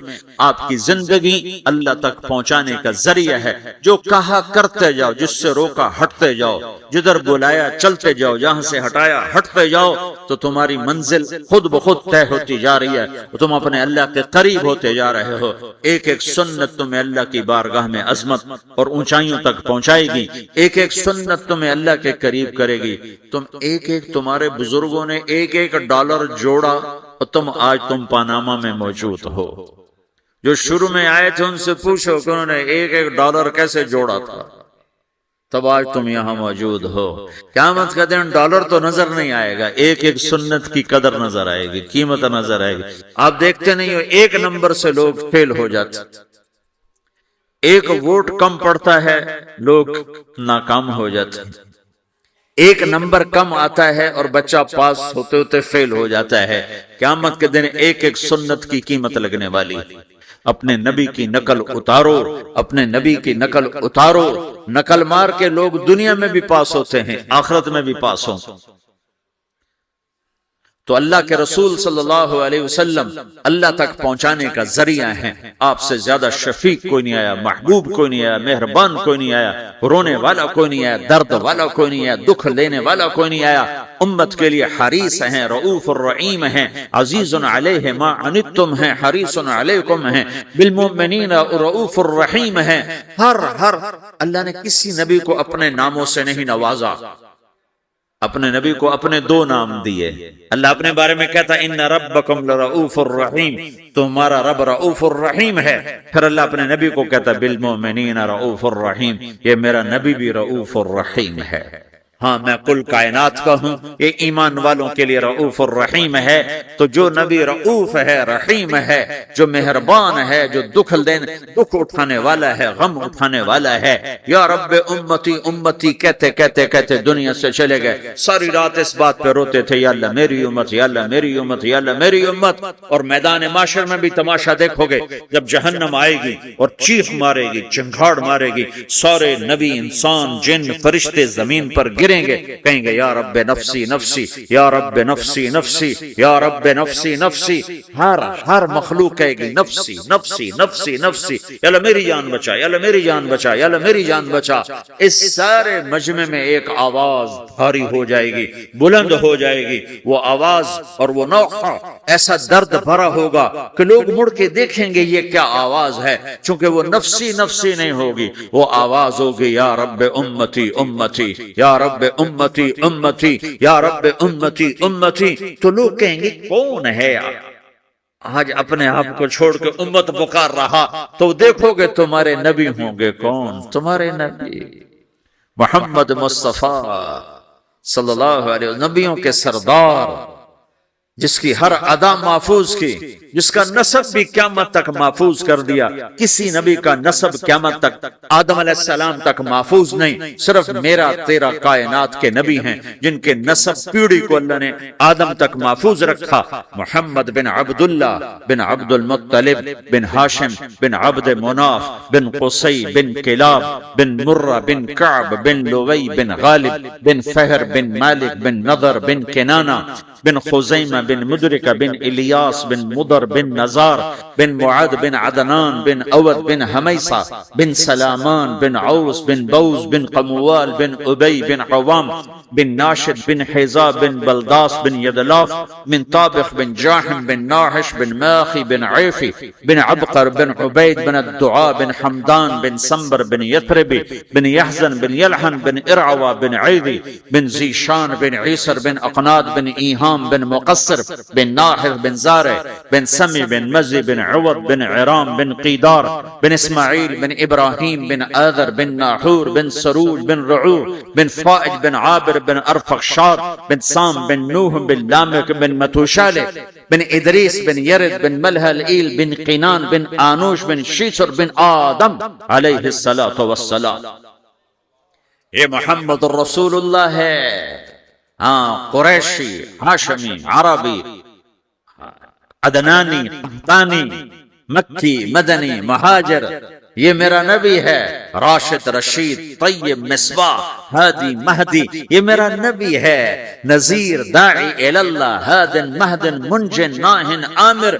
آپ کی زندگی اللہ تک پہنچانے کا ذریعہ ہے. جو کہا کرتے جاؤ، جس جس سے روکا ہٹتے جاؤ، جدھر بلایا چلتے جاؤ، جہاں سے ہٹایا ہٹتے جاؤ، تو تمہاری منزل خود بخود طے ہوتی جا رہی ہے، تم اپنے اللہ کے قریب ہوتے جا رہے ہو۔ ایک ایک سنت تمہیں اللہ کی بارگاہ میں عظمت اور اونچائیوں تک پہنچائے گی، ایک ایک سنت تمہیں اللہ کے قریب کرے گی۔ تمہارے بزرگوں نے ایک ایک ڈالر جوڑا اور آج تم پاناما میں موجود ہو۔ جو شروع میں آئے تھے ان سے پوچھو کہ انہوں نے ایک ایک ڈالر کیسے جوڑا تھا، تب آج تم یہاں موجود ہو۔ قیامت کا دن ڈالر تو نظر نہیں آئے گا، ایک ایک سنت کی قدر نظر آئے گی، قیمت نظر آئے گی۔ آپ دیکھتے نہیں ہو ایک نمبر سے لوگ فیل ہو جاتے، ایک ووٹ کم پڑتا ہے لوگ ناکام ہو جاتے، ایک نمبر کم آتا ہے اور بچہ پاس ہوتے ہوتے فیل ہو جاتا ہے۔ قیامت کے دن ایک ایک سنت کی قیمت لگنے والی۔ اپنے نبی کی نقل اتارو، اپنے نبی کی نقل اتارو۔ نقل مار کے لوگ دنیا میں بھی پاس ہوتے ہیں، آخرت میں بھی پاس ہوں۔ تو اللہ کے رسول صلی اللہ علیہ وسلم اللہ تک پہنچانے کا ذریعہ ہیں۔ آپ سے زیادہ شفیق کوئی نہیں آیا، محبوب کوئی نہیں آیا، مہربان کوئی نہیں آیا، رونے والا کوئی نہیں آیا، درد والا کوئی نہیں آیا، دکھ لینے والا کوئی نہیں آیا۔ امت کے لیے حریص ہیں، رؤوف الرحیم ہیں، عزیز علیہ ما عنتم ہیں، حریص علیکم ہیں، بالمؤمنین رؤوف الرحیم ہیں۔ ہر اللہ نے کسی نبی کو اپنے ناموں سے نہیں نوازا، اپنے نبی کو اپنے دو نام دیے۔ اللہ اپنے بارے میں کہتا ان ربکم لرؤوف الرحیم، تمہارا رب رؤوف الرحیم ہے۔ پھر اللہ اپنے نبی کو کہتا بالمؤمنین رؤوف الرحیم، یہ میرا نبی بھی رؤوف الرحیم ہے۔ ہاں میں کل کائنات کا ہوں، یہ ایمان والوں کے لیے رؤوف الرحیم ہے۔ تو جو نبی رؤوف ہے، رحیم ہے، جو مہربان ہے، جو دکھ اٹھانے والا ہے، غم اٹھانے والا ہے۔ یا رب امتی امتی کہتے کہتے کہتے دنیا سے چلے گئے، ساری رات اس بات پہ روتے تھے یا اللہ میری امت، یا اللہ میری امت، یا اللہ میری امت۔ اور میدان معاشر میں بھی تماشا دیکھو گے، جب جہنم آئے گی اور چیخ مارے گی، چنگھاڑ مارے گی، سارے نبی، انسان، جن، فرشتے زمین پر گریں گے، کہیں گے یا رب نفسی نفسی، یا رب نفسی نفسی، یا رب نفسی نفسی۔ ہر مخلوق کہے گی نفسی نفسی نفسی نفسی، یا اللہ میری جان بچا، یا اللہ میری جان بچا، یا اللہ میری جان بچا۔ اس سارے مجمع میں ایک آواز بھاری ہو جائے گی، بلند ہو جائے گی۔ وہ آواز اور وہ نوحہ ایسا درد بھرا ہوگا کہ لوگ مڑ کے دیکھیں گے یہ کیا آواز ہے، چونکہ وہ نفسی نفسی نہیں ہوگی، وہ آواز ہوگی یا رب امتی امتی، یا رب امتی امتی، یا رب امتی امتی۔ تو لوگ کہیں گے کون ہے آج اپنے آپ کو چھوڑ کے امت پکار رہا؟ تو دیکھو گے تمہارے نبی ہوں گے۔ کون؟ تمہارے نبی محمد مصطفیٰ صلی اللہ علیہ وسلم، نبیوں کے سردار، جس کی ہر ادا محفوظ کی، جس کا نسب بھی قیامت تک محفوظ کر دیا۔ کسی نبی کا نسب قیامت تک آدم علیہ السلام تک محفوظ نہیں، صرف میرا تیرا کائنات کے نبی ہیں جن کے نسب پیڑھی کو اللہ نے آدم تک محفوظ رکھا۔ محمد بن عبداللہ بن عبد المطلب بن ہاشم بن عبد مناف بن قصی بن کلاب بن مرہ بن کعب بن لوی بن غالب بن فہر بن مالک بن نضر بن کنانہ بن خزیمہ بن مدرکہ بن الیاس بن مدر بن نزار بن معد بن عدنان بن اود بن حمیصہ بن سلامان بن عوس بن بوز بن قموال بن ابی بن عوام بن ناشد بن حیزا بن بلداس بن یدلاف بن طابخ بن جاحم بن ناحش بن ماخی بن عیفی بن عبقر بن عبید بن الدعاء بن حمدان بن سنبر بن یثربی بن یحزن بن یلحن بن ارعوا بن عیدی بن زیشان بن عیسر بن اقناد بن ایہام بن مقصر بن ناحر بن زارع بن سمی بن مزی بن عوض بن عرام بن قیدار بن اسماعیل بن ابراہیم بن آذر بن ناحور بن سروج بن رعور بن فائج بن عابر بن ارفخشاد بن سام بن نوح بن لامک بن متوشالہ بن ادریس بن یرد بن ملہلئیل بن قینان بن آنوش بن شیسر بن آدم علیہ السلام۔ یہ محمد الرسول اللہ ہے۔ ہاں، قریشی، ہاشمی، عربی، عدنانی، قحطانی، مکی، مدنی، مہاجر، یہ میرا نبی ہے، راشد رشید طیب مصباح ہادی مہدی، یہ میرا نبی ہے، نذیر داعی اللہ ہادن مہدن منجن ناہن عامر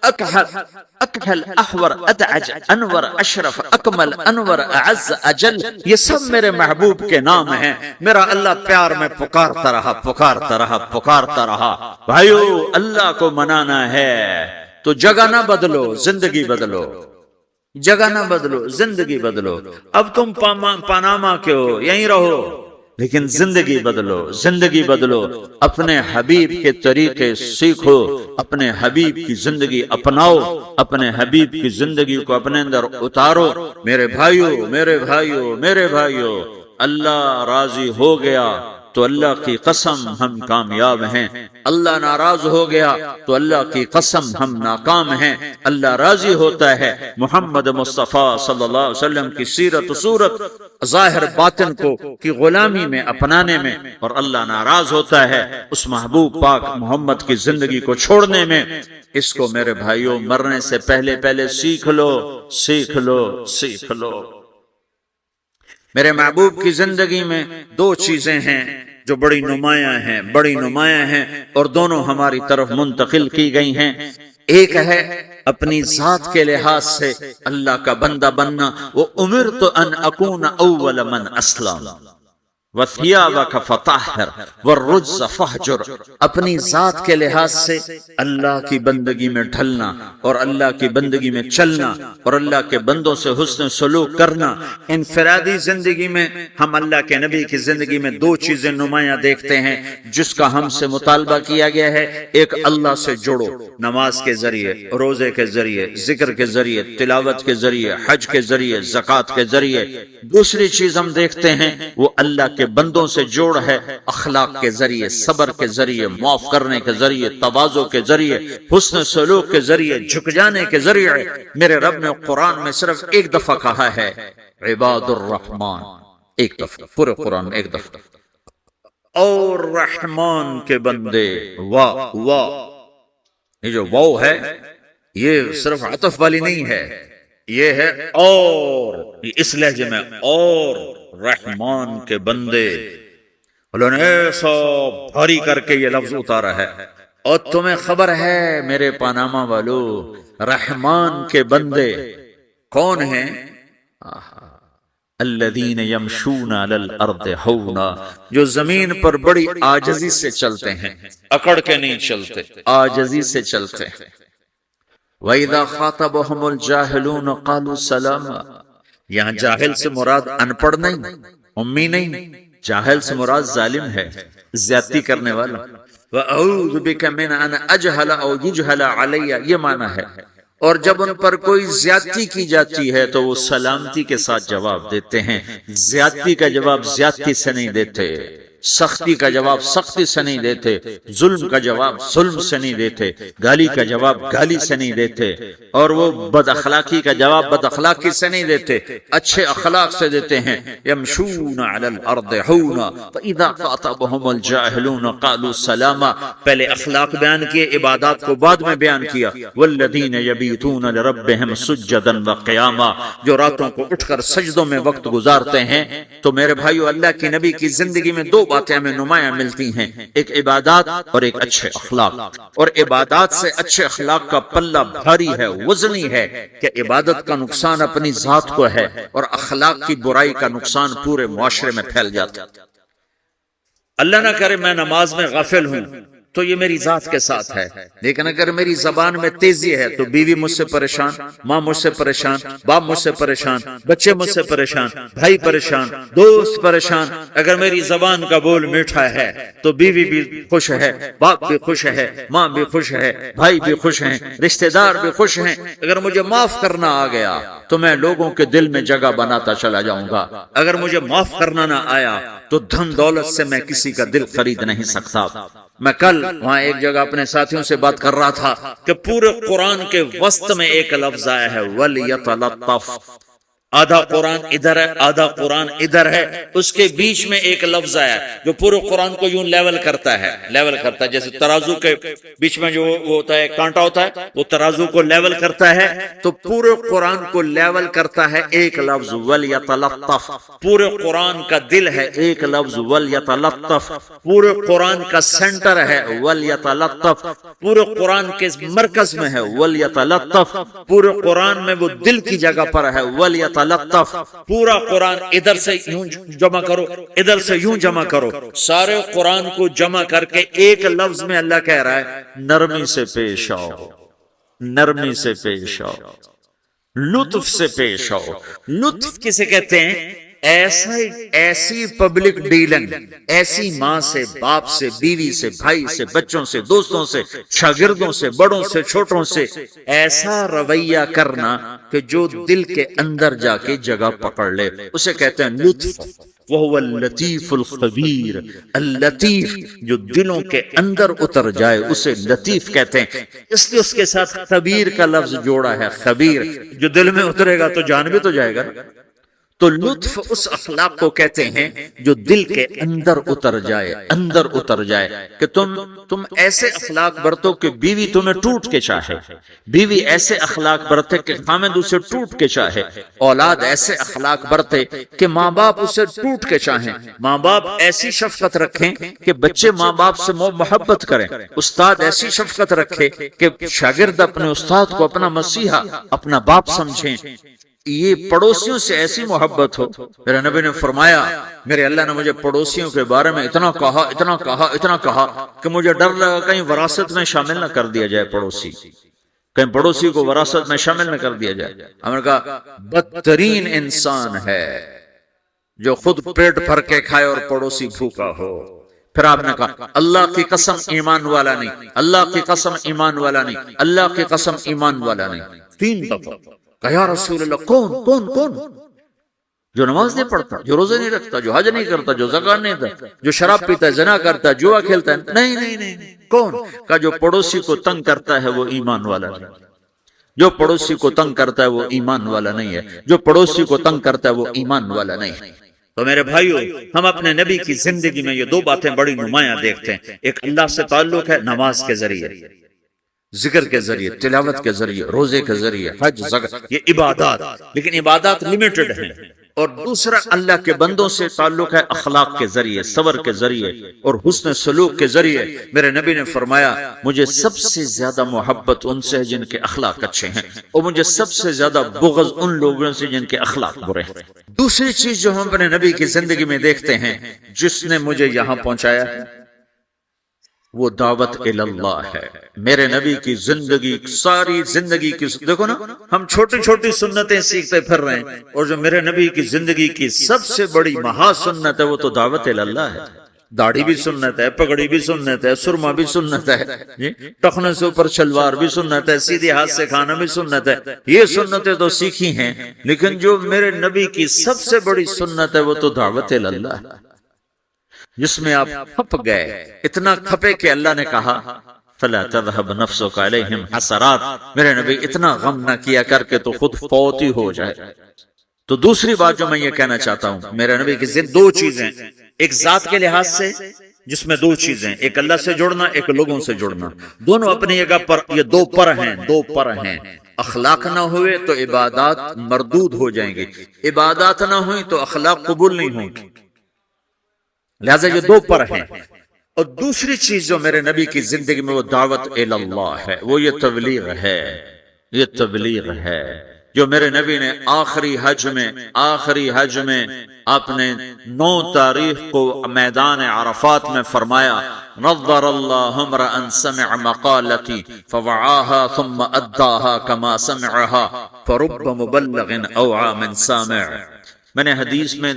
اکحل احور ادعج انور اشرف اکمل انور اعز اجل، یہ سب میرے محبوب کے نام ہیں۔ میرا اللہ پیار میں پکارتا رہا پکارتا رہا پکارتا رہا۔ بھائیو، اللہ کو منانا ہے تو جگہ نہ بدلو، زندگی بدلو، جگہ نہ بدلو، زندگی بدلو۔ اب تم پاناما کے ہو، یہیں رہو، لیکن زندگی بدلو، زندگی بدلو، اپنے حبیب کے طریقے سیکھو، اپنے حبیب کی زندگی اپناؤ، اپنے حبیب کی زندگی کو اپنے اندر اتارو۔ میرے بھائیو، میرے بھائیو، میرے بھائیو، اللہ راضی ہو گیا تو اللہ کی قسم ہم کامیاب ہیں، اللہ ناراض ہو گیا تو اللہ کی قسم ہم ناکام ہیں۔ اللہ راضی ہوتا ہے محمد مصطفیٰ صلی اللہ علیہ وسلم کی سیرت و صورت ظاہر باطن کو کی غلامی میں اپنانے میں، اور اللہ ناراض ہوتا ہے اس محبوب پاک محمد کی زندگی کو چھوڑنے میں۔ اس کو میرے بھائیوں مرنے سے پہلے پہلے سیکھ لو، سیکھ لو، سیکھ لو۔ میرے محبوب کی زندگی میں دو چیزیں ہیں جو بڑی نمایاں ہیں، بڑی نمایاں ہیں، اور دونوں ہماری طرف منتقل کی گئی ہیں۔ ایک ہے اپنی ذات کے لحاظ سے اللہ کا بندہ بننا، وہ امرت ان اکون اول من اسلم وثیابک فطہر والرجز فہجر، اپنی ذات کے لحاظ سے اللہ کی بندگی میں ڈھلنا اور اللہ کی بندگی میں چلنا اور اللہ کے بندوں سے حسن سلوک کرنا۔ انفرادی زندگی میں ہم اللہ کے نبی کی زندگی میں دو چیزیں نمایاں دیکھتے ہیں جس کا ہم سے مطالبہ کیا گیا ہے۔ ایک، اللہ سے جڑو، نماز کے ذریعے، روزے کے ذریعے، ذکر کے ذریعے، تلاوت کے ذریعے، حج کے ذریعے، زکوٰۃ کے ذریعے۔ دوسری چیز ہم دیکھتے ہیں وہ اللہ کے بندوں سے جوڑ ہے، اخلاق کے ذریعے، صبر کے ذریعے، معاف کرنے کے ذریعے، تواضع کے ذریعے، حسن سلوک کے ذریعے، جھک جانے کے ذریعے۔ میرے رب نے قرآن میں صرف ایک دفعہ کہا ہے عباد الرحمن، ایک دفعہ پورے قرآن میں ایک دفعہ، اور رحمان کے بندے، واہ واہ، یہ جو واو ہے یہ صرف عطف والی نہیں ہے، یہ ہے اور، اس لہجے میں، اور رحمان کے بندے۔ اللہ نے ایسا بھاری کر کے یہ لفظ اتارا ہے۔ اور تمہیں خبر ہے میرے پاناما والو، رحمان کے بندے کون ہیں؟ الذین یمشون علی الارض ہونا، جو زمین پر بڑی عاجزی سے چلتے ہیں، اکڑ کے نہیں چلتے، عاجزی سے چلتے ہیں۔ وَإِذَا خَاطَبَهُمُ الْجَاهِلُونَ قَالُوا سَلَامًا، یہاں جاہل سے مراد ان پڑھ نہیں، امی نہیں، جاہل سے مراد ظالم ہے، زیادتی کرنے والا۔ وَأَعُوذُ بِكَ مِنْ أَنْ أَجْهَلَ أَوْ يُجْهَلَ عَلَيَّ، یہ معنی ہے۔ اور جب ان پر کوئی زیادتی کی جاتی ہے تو وہ سلامتی کے ساتھ جواب دیتے ہیں، زیادتی کا جواب زیادتی سے نہیں دیتے، سختی کا جواب سختی سے نہیں دیتے، ظلم کا جواب ظلم سے نہیں دیتے، گالی کا جواب گالی سے نہیں دیتے، اور وہ بد اخلاقی کا جواب بد اخلاقی سے نہیں دیتے، اچھے اخلاق سے دیتے ہیں۔ یمشون علی الارض ہونا فاذا خاطبهم الجاهلون قالوا سلاما، پہلے اخلاق بیان کیے، عبادات کو بعد میں بیان کیا۔ والذین یبیتون لربهم سجدا وقیاما، جو راتوں کو اٹھ کر سجدوں میں وقت گزارتے ہیں۔ تو میرے بھائیو، اللہ کی نبی کی زندگی میں دو باتیں ہمیں نمایاں ملتی ہیں، ایک عبادات اور ایک اچھے اخلاق۔ اور عبادات سے اچھے اخلاق کا پلہ بھاری ہے، وزنی ہے، کہ عبادت کا نقصان اپنی ذات کو ہے اور اخلاق کی برائی کا نقصان پورے معاشرے میں پھیل جاتا ہے۔ اللہ نہ کرے میں نماز میں غافل ہوں تو یہ میری ذات کے ساتھ ہے، لیکن اگر میری زبان میں تیزی ہے تو بیوی مجھ سے پریشان، ماں مجھ سے پریشان، باپ مجھ سے پریشان، بچے مجھ سے پریشان، بھائی پریشان، دوست پریشان۔ اگر میری زبان کا بول میٹھا ہے تو بیوی بھی خوش ہے، باپ بھی خوش ہے، ماں بھی خوش ہے، بھائی بھی خوش ہیں، رشتہ دار بھی خوش ہیں۔ اگر مجھے معاف کرنا آ گیا تو میں لوگوں کے دل میں جگہ بناتا چلا جاؤں گا، اگر مجھے معاف کرنا نہ آیا تو دھن دولت سے میں کسی کا دل خرید نہیں سکتا۔ میں کل وہاں ایک جگہ اپنے ساتھیوں سے بات کر رہا تھا کہ پورے قرآن کے وسط میں ایک لفظ آیا ہے وَلْيَتَلَطَّفْ، آدھا قرآن ادھر ہے آدھا قرآن ادھر ہے، اس کے بیچ میں ایک لفظ آیا جو پورے قرآن کو یوں لیول کرتا ہے، جیسے ترازو کے بیچ میں جو وہ ہوتا ہے کانٹا ہوتا ہے، وہ ترازو کو لیول کرتا ہے، تو پورے قرآن کو لیول کرتا ہے ایک لفظ وَلْيَتَلَطَّفْ۔ پورے قرآن کا دل ہے ایک لفظ وَلْيَتَلَطَّفْ، پورے قرآن کا سینٹر ہے وَلْيَتَلَطَّفْ، پورے قرآن کے مرکز میں ہے وَلْيَتَلَطَّفْ، پورے قرآن میں وہ دل کی جگہ پر ہے وَلْيَتَلَطَّفْ۔ پورا قرآن ادھر سے یوں جمع کرو، ادھر سے یوں جمع کرو، سارے قرآن کو جمع کر کے ایک لفظ میں اللہ کہہ رہا ہے نرمی سے پیش آؤ، نرمی سے پیش آؤ، لطف سے پیش آؤ۔ لطف کسے کہتے ہیں؟ ایسی پبلک ڈیلنگ، ایسی ماں سے، باپ سے، بیوی سے، بھائی سے، بچوں سے، دوستوں سے، شاگردوں سے، بڑوں سے، چھوٹوں سے، ایسا رویہ کرنا کہ جو دل کے اندر جا کے جگہ پکڑ لے، اسے کہتے ہیں لطف۔ وَهُوَ اللَّطِيفُ الْخَبِيرُ، اللطیف جو دلوں کے اندر اتر جائے اسے لطیف کہتے ہیں، اس لیے اس کے ساتھ خبیر کا لفظ جوڑا ہے۔ خبیر جو دل میں اترے گا تو جان بھی تو جائے گا۔ تو لطف اس اخلاق کو کہتے ہیں جو دل کے اندر اتر جائے، اندر اتر جائے، کہ تم ایسے اخلاق برتو کہ بیوی تمہیں ٹوٹ کے چاہے، بیوی ایسے اخلاق برتے کہ خامد اسے ٹوٹ کے چاہے، اولاد ایسے اخلاق برتے کہ ماں باپ اسے ٹوٹ کے چاہیں، ماں باپ ایسی شفقت رکھیں کہ بچے ماں باپ سے محبت کریں، استاد ایسی شفقت رکھے کہ شاگرد اپنے استاد کو اپنا مسیحا، اپنا باپ سمجھیں، یہ پڑوسیوں سے ایسی محبت ہو۔ میرے نبی نے فرمایا میرے اللہ نے مجھے پڑوسیوں کے بارے میں اتنا کہا اتنا کہا اتنا کہا کہ مجھے ڈر لگا کہیں وراثت میں شامل نہ کر دیا جائے، پڑوسی کہیں پڑوسی کو وراثت میں شامل نہ کر دیا جائے۔ ہم نے کہا بدترین انسان ہے جو خود پیٹ بھر کے کھائے اور پڑوسی بھوکا ہو۔ پھر آپ نے کہا اللہ کی قسم ایمان والا نہیں، اللہ کی قسم ایمان والا نہیں، اللہ کی قسم ایمان والا نہیں، 3 دفعہ کہا یا رسول اللہ کون کون کون؟ جو نماز نہیں پڑھتا، جو روزے نہیں رکھتا، جو حج نہیں کرتا، جو زکات نہیں دیتا، جو شراب پیتا ہے، زنا کرتا ہے، جوا کھیلتا ہے، نہیں نہیں نہیں، کون؟ کہا جو پڑوسی کو تنگ کرتا ہے وہ ایمان والا نہیں، جو پڑوسی کو تنگ کرتا ہے وہ ایمان والا نہیں ہے، جو پڑوسی کو تنگ کرتا ہے وہ ایمان والا نہیں ہے۔ تو میرے بھائیو، ہم اپنے نبی کی زندگی میں یہ 2 باتیں بڑی نمایاں دیکھتے ہیں، ایک اللہ سے تعلق ہے نماز کے ذریعے، ذکر کے ذریعے، تلاوت کے ذریعے، روزے کے ذریعے، حج زکات، یہ عبادات، لیکن عبادات لیمیٹڈ ہیں، اور دوسرا اللہ کے بندوں سے تعلق ہے اخلاق کے ذریعے، صبر کے ذریعے اور حسن سلوک کے ذریعے۔ میرے نبی نے فرمایا مجھے سب سے زیادہ محبت ان سے ہے جن کے اخلاق اچھے ہیں، اور مجھے سب سے زیادہ بغض ان لوگوں سے جن کے اخلاق برے ہیں۔ دوسری چیز جو ہم اپنے نبی کی زندگی میں دیکھتے ہیں جس نے مجھے یہاں پہنچایا ہے وہ دعوت اللہ ہے۔ میرے نبی کی زندگی، ساری زندگی کی، دیکھو نا ہم چھوٹی چھوٹی سنتیں سیکھتے پھر رہے ہیں، اور جو میرے نبی کی زندگی کی سب سے بڑی مہا سنت ہے وہ تو دعوت اللہ ہے۔ داڑھی بھی سنت ہے، پگڑی بھی سنت ہے، سرما بھی سنت ہے، ٹخنے سے اوپر شلوار بھی سنت ہے، سیدھے ہاتھ سے کھانا بھی سنت ہے، یہ سنتیں تو سیکھی ہیں، لیکن جو میرے نبی کی سب سے بڑی سنت ہے وہ تو دعوت اللہ ہے، جس میں آپ کھپ گئے، اتنا کھپے کہ اللہ نے کہا فَلَا تَذْهَبْ نَفْسُكَ عَلَيْهِمْ حَسَرَاتٍ، میرے نبی اتنا غم نہ کیا کر کے تو خود فوت ہی ہو جائے۔ تو دوسری بات جو میں یہ کہنا چاہتا ہوں، میرے نبی کی 2 چیزیں، ایک ذات کے لحاظ سے جس میں 2 چیزیں، ایک اللہ سے جڑنا، ایک لوگوں سے جڑنا، دونوں اپنی جگہ پر، یہ 2 پر ہیں، 2 پر ہیں۔ اخلاق نہ ہوئے تو عبادات مردود ہو جائیں گی، عبادات نہ ہوئی تو اخلاق قبول نہیں ہوں گی، لہذا یہ 2 پر ہیں۔ اور دوسری چیز جو میرے نبی کی زندگی میں وہ دعوت اللہ ہے، وہ یہ تبلیغ ہے، یہ تبلیغ ہے جو میرے نبی نے آخری حج میں آپ نے 9 تاریخ کو میدان عرفات میں فرمایا نظر اللہ امرأ سمع مقالتی فوعاها ثم اداها كما سمعها فرب مبلغ اوعى من سامع۔ میں نے حدیث میں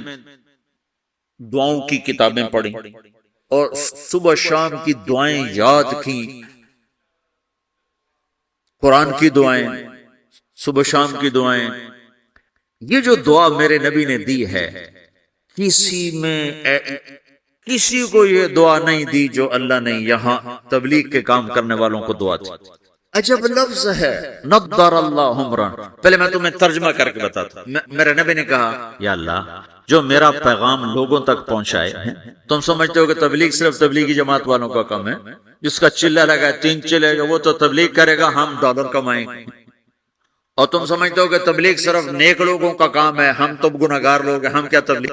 دعاؤں کی کتابیں پڑھی اور صبح شام کی دعائیں یاد کی، قرآن کی دعائیں، صبح شام کی دعائیں، یہ جو دعا میرے نبی نے دی ہے کسی کو یہ دعا نہیں دی جو اللہ نے یہاں تبلیغ کے کام کرنے والوں کو دعا دی۔ عجب لفظ ہے نضر اللہ عمران. پہلے میں تمہیں ترجمہ کر کے بتاتا ہوں. میرے نبی نے کہا یا اللہ جو میرا پیغام لوگوں تک پہنچائے. تم سمجھتے ہو کہ تبلیغ صرف تبلیغی جماعت والوں کا کام ہے؟ جس کا چلہ لگا ہے 3 چلے گا وہ تو تبلیغ کرے گا، ہم ڈالر کمائیں گے. اور تم سمجھتے ہو کہ تبلیغ صرف نیک لوگوں کا کام ہے، ہم تو گناہگار لوگ ہیں، ہم کیا تبلیغ